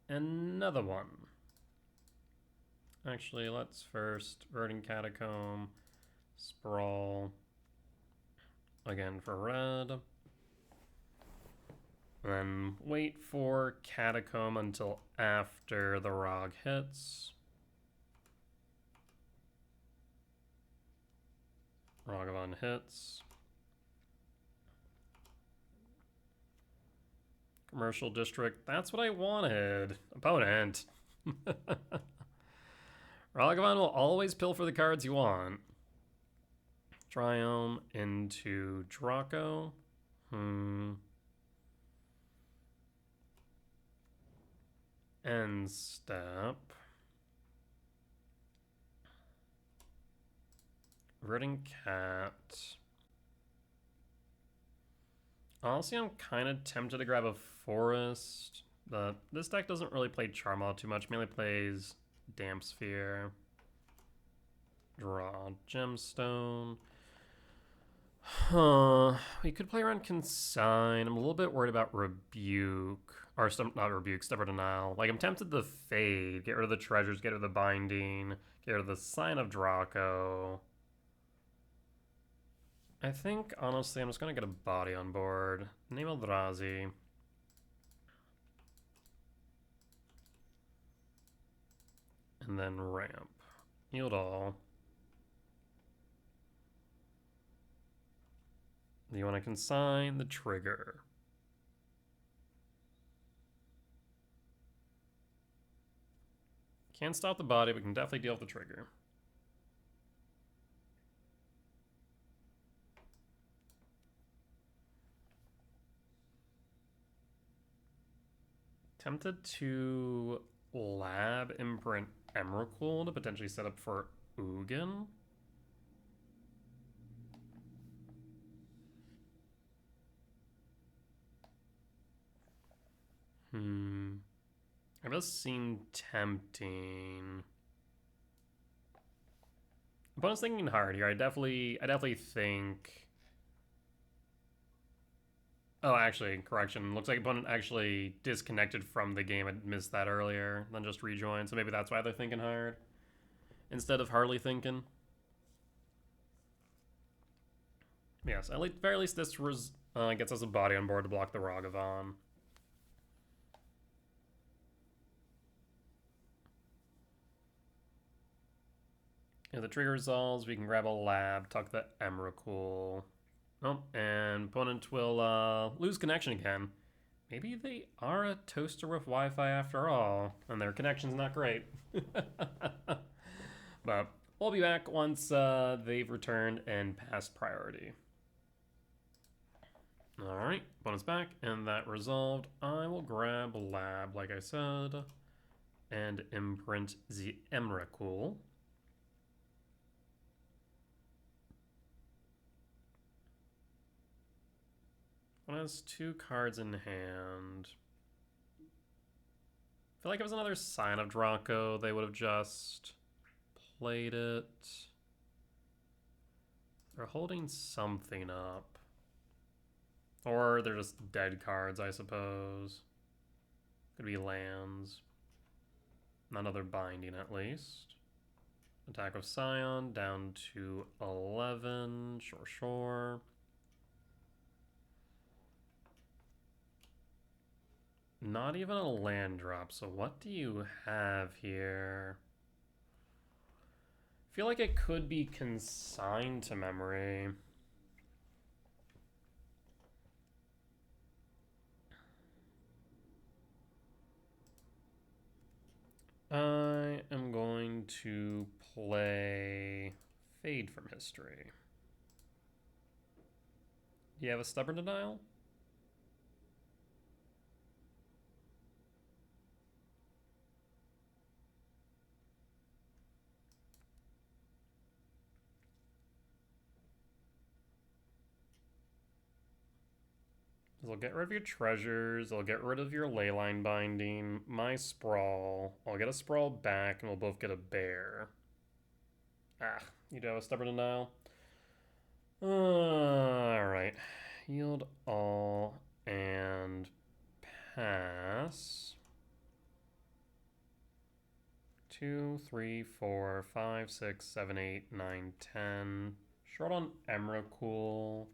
another one. Actually, let's first Verdant Catacomb, Sprawl again for red. Then wait for Catacomb until after the Rog hits. Ragavan hits. Commercial District, that's what I wanted. Opponent. Ragavan will always pilfer the cards you want. Triome into Draco. End step. Verdant Cat. Honestly, I'm kind of tempted to grab a Forest, but this deck doesn't really play Charmel too much. Mainly plays Damp Sphere. Draw Gemstone. We could play around Consign. I'm a little bit worried about Rebuke. Or, not Rebuke, Stubborn Denial. Like, I'm tempted to Fade, get rid of the Treasures, get rid of the Binding, get rid of the Sign of Draco. I think, honestly, I'm just going to get a body on board. Name Eldrazi. And then ramp. Yield all. You want to consign the trigger. Can't stop the body, but can definitely deal with the trigger. Tempted to lab Imprint Emrakul to potentially set up for Ugin. It does seem tempting. Opponent's thinking hard here. I definitely think. Oh, actually, correction. Looks like opponent actually disconnected from the game. I missed that earlier, then just rejoined. So maybe that's why they're thinking hard instead of hardly thinking. Yes, at least, very least this gets us a body on board to block the Ragavan. If the trigger resolves, we can grab a lab, tuck the Emrakul. Oh, and opponent will lose connection again. Maybe they are a toaster with Wi-Fi after all, and their connection's not great. But we'll be back once they've returned and passed priority. Alright, opponent's back, and that resolved. I will grab lab, like I said, and imprint the Emrakul. One has 2 cards in hand. I feel like if it was another Sign of Draco, they would have just played it. They're holding something up. Or they're just dead cards, I suppose. Could be lands. Another binding at least. Attack of Scion down to 11. Sure. Not even a land drop, so what do you have here? I feel like it could be consigned to memory. I am going to play Fade from History. Do you have a Stubborn Denial? I'll get rid of your treasures. I'll get rid of your Leyline Binding. My Sprawl. I'll get a Sprawl back, and we'll both get a bear. Ah, you do have a Stubborn Denial? Alright. Yield all and pass. 2, 3, 4, 5, 6, 7, 8, 9, 10. Short on Emrakul.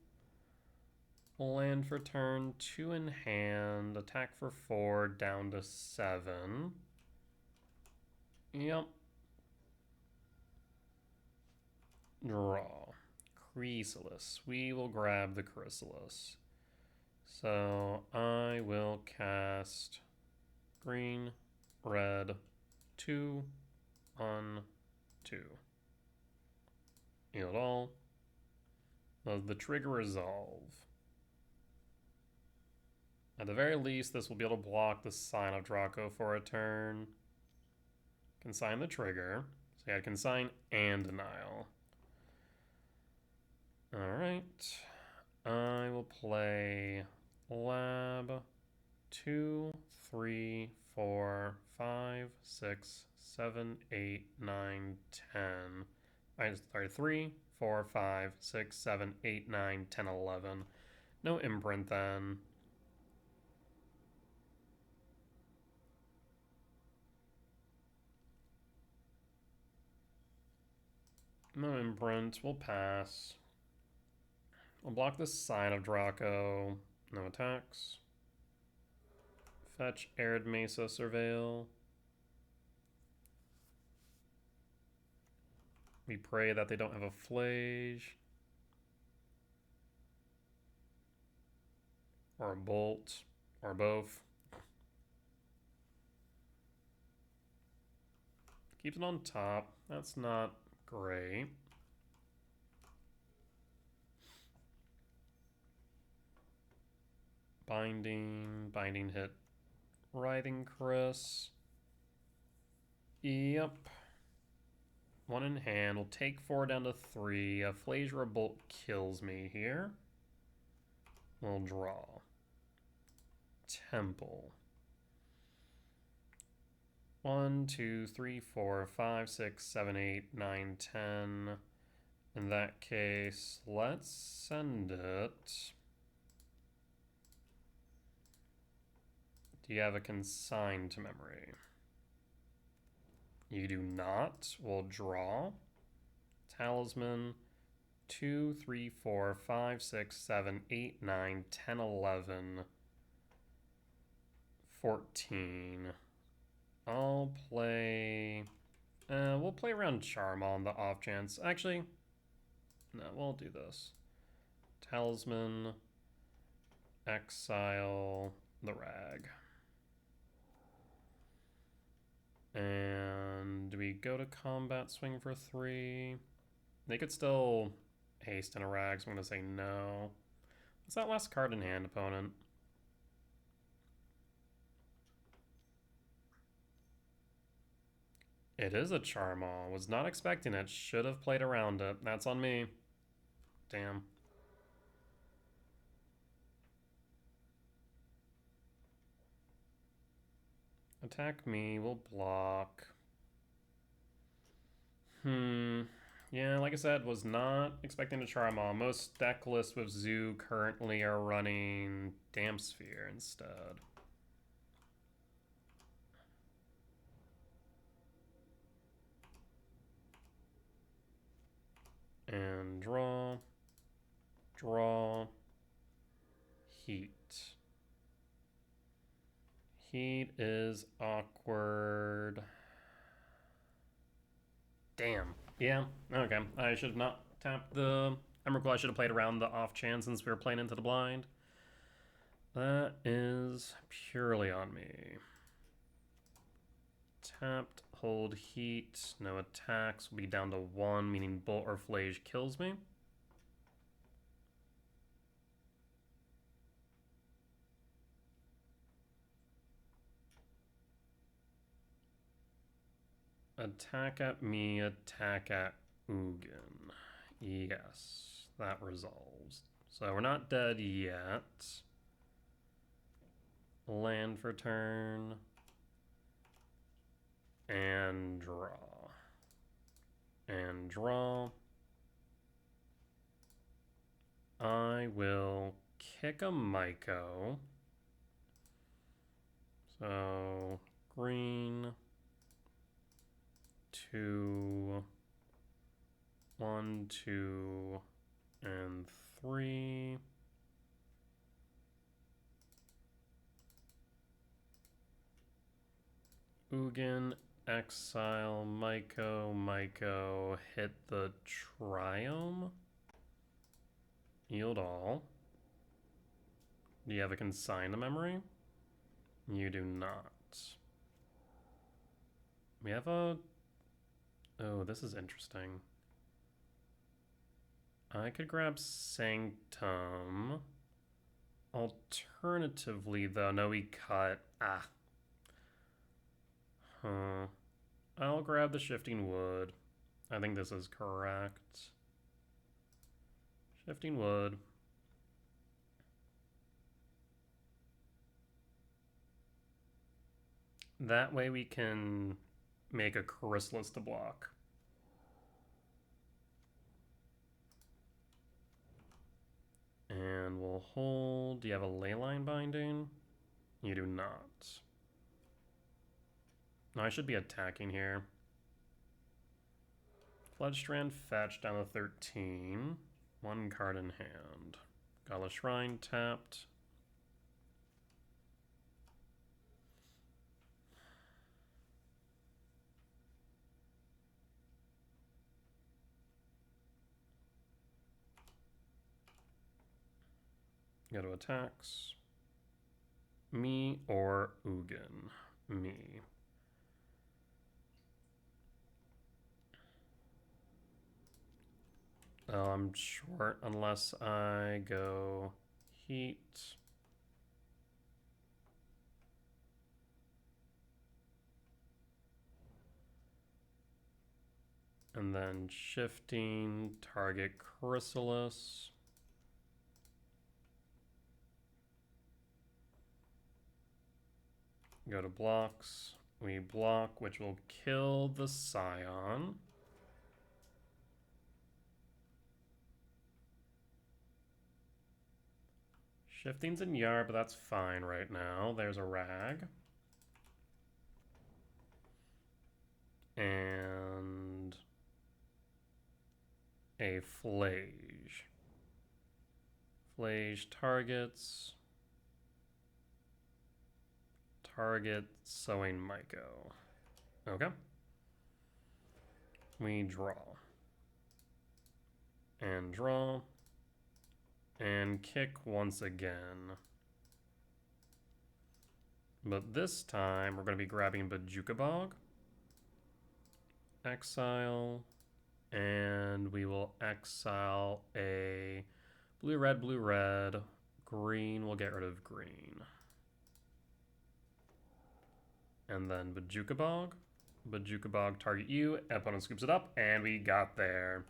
Land for turn, 2 in hand, attack for 4, down to 7. Yep. Draw. Chrysalis. We will grab the Chrysalis. So I will cast green, red, 2 on 2. Yield all. The trigger resolve. At the very least, this will be able to block the Sign of Draco for a turn. Consign the trigger. So you had Consign and Denial. Alright. I will play Lab 2, 3, 4, 5, 6, 7, 8, 9, 10. Sorry, 3, 4, 5, 6, 7, 8, 9, 10, 11. No imprint then. No imprint. We'll pass. I'll block the Sign of Draco. No attacks. Fetch Arid Mesa Surveil. We pray that they don't have a Flage. Or a Bolt. Or both. Keeps it on top. That's not great. Binding hit. Writhing Chris. Yep. 1 in hand. We'll take 4 down to 3. A Flage or a Bolt kills me here. We'll draw. Temple. 1, 2, 3, 4, 5, 6, 7, 8, 9, 10. In that case, let's send it. Do you have a consign to memory? You do not. We'll draw. Talisman. 2, 3, 4, 5, 6, 7, 8, 9, 10, 11, 14. I'll play... we'll play around Charm on the off chance. Actually, no, we'll do this. Talisman, exile the Rag. And do we go to combat, swing for 3? They could still haste in a Rag, so I'm going to say no. What's that last card in hand, opponent? It is a Charmaw. Was not expecting it. Should have played around it. That's on me. Damn. Attack me. We'll block. Yeah, like I said, was not expecting a Charmaw. Most deck lists with Zoo currently are running Damp Sphere instead. And draw. Draw. Heat. Heat is awkward. Damn. Yeah, okay. I should have not tapped the Emrakul. I should have played around the off chance since we were playing into the blind. That is purely on me. Tapped, hold heat, no attacks, will be down to 1, meaning Bolt or Flage kills me. Attack at me, attack at Ugin. Yes, that resolves. So we're not dead yet. Land for turn. And draw. And draw. I will kick a Myco. So, green. 2, 1, 2, and 3. Ugin, exile, Myco, hit the Triome. Yield all. Do you have a consign to memory? You do not. We have a... Oh, this is interesting. I could grab Sanctum. Alternatively, though, no, we cut. Ah. Huh. I'll grab the Shifting Wood. I think this is correct. Shifting Wood. That way we can make a Chrysalis to block. And we'll hold. Do you have a Leyline Binding? You do not. No, I should be attacking here. Floodstrand fetch down to 13. 1 card in hand. Gala Shrine tapped. Go to attacks. Me or Ugin? Me. I'm short unless I go heat. And then shifting, target Chrysalis. Go to blocks. We block, which will kill the Scion. Shifting's in Yard, but that's fine right now. There's a Rag. And a Flage. Flage targets. Target Sowing Myco. Okay. We draw. And draw. And kick once again. But this time, we're going to be grabbing Bojuka Bog. Exile. And we will exile a blue, red. Green, we'll get rid of green. And then Bojuka Bog. Bojuka Bog, target you. Opponent scoops it up, and we got there.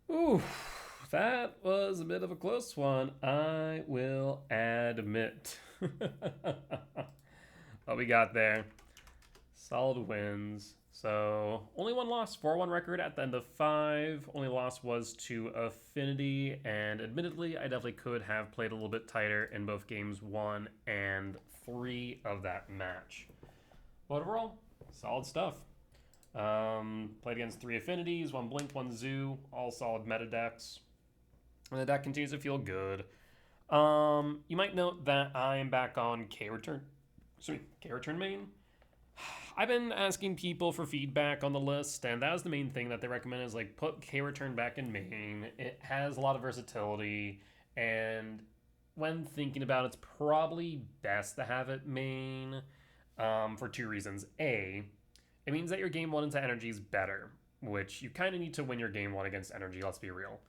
Ooh, that was a bit of a close one, I will admit. But we got there. Solid wins. So, only one loss, 4-1 record at the end of 5. Only loss was to Affinity, and admittedly, I definitely could have played a little bit tighter in both games 1 and 3 of that match. But overall, solid stuff. Played against 3 Affinities, 1 Blink, 1 Zoo, all solid meta decks. And the deck continues to feel good. You might note that I am back on K-Return main. I've been asking people for feedback on the list, and that was the main thing that they recommend is like put K-Return back in main. It has a lot of versatility, and when thinking about it, it's probably best to have it main for 2 reasons. A, it means that your game 1 into energy is better, which you kind of need to win your game 1 against energy, let's be real.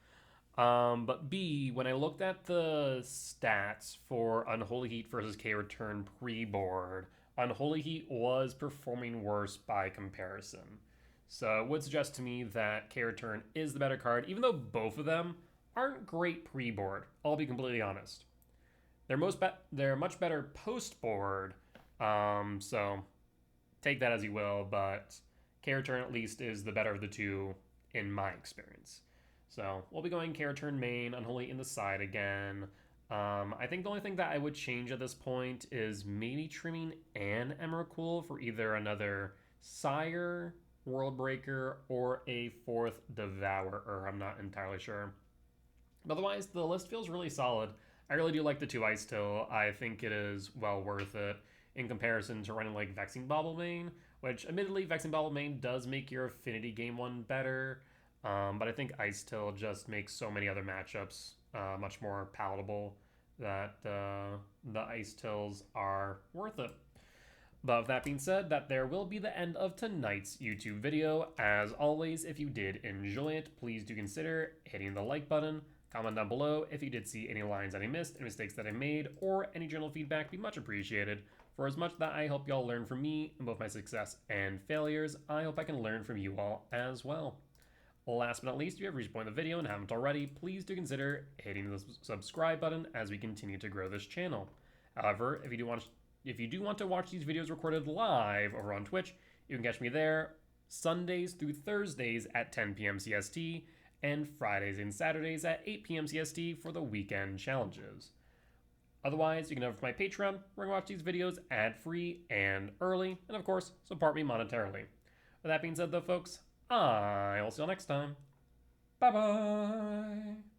But B, when I looked at the stats for Unholy Heat versus K-Return pre-board, Unholy Heat was performing worse by comparison. So it would suggest to me that K-Return is the better card, even though both of them aren't great pre-board, I'll be completely honest. They're much better post-board, so take that as you will, but K-Return at least is the better of the two in my experience. So we'll be going K-Return main, Unholy in the side again. I think the only thing that I would change at this point is maybe trimming an Emrakul for either another Sire, Worldbreaker, or a 4th Devourer. I'm not entirely sure. But otherwise, the list feels really solid. I really do like the 2 Ice Till. I think it is well worth it in comparison to running like Vexing Bauble main, which admittedly Vexing Bauble main does make your Affinity game 1 better. But I think Ice Till just makes so many other matchups much more palatable that the Ice Tills are worth it. But with that being said, that there will be the end of tonight's YouTube video. As always, if you did enjoy it, please do consider hitting the like button. Comment down below if you did see any lines that I missed, any mistakes that I made, or any general feedback. Be much appreciated. For as much that I hope y'all learn from me in both my success and failures, I hope I can learn from you all as well. Last but not least, if you have reached the point of the video and haven't already, please do consider hitting the subscribe button as we continue to grow this channel. However, if you do want to watch these videos recorded live over on Twitch, you can catch me there Sundays through Thursdays at 10 p.m. CST and Fridays and Saturdays at 8 p.m. CST for the weekend challenges. Otherwise, you can head over to my Patreon where I can watch these videos ad-free and early, and of course, support me monetarily. With that being said though, folks, I will see you all next time. Bye-bye!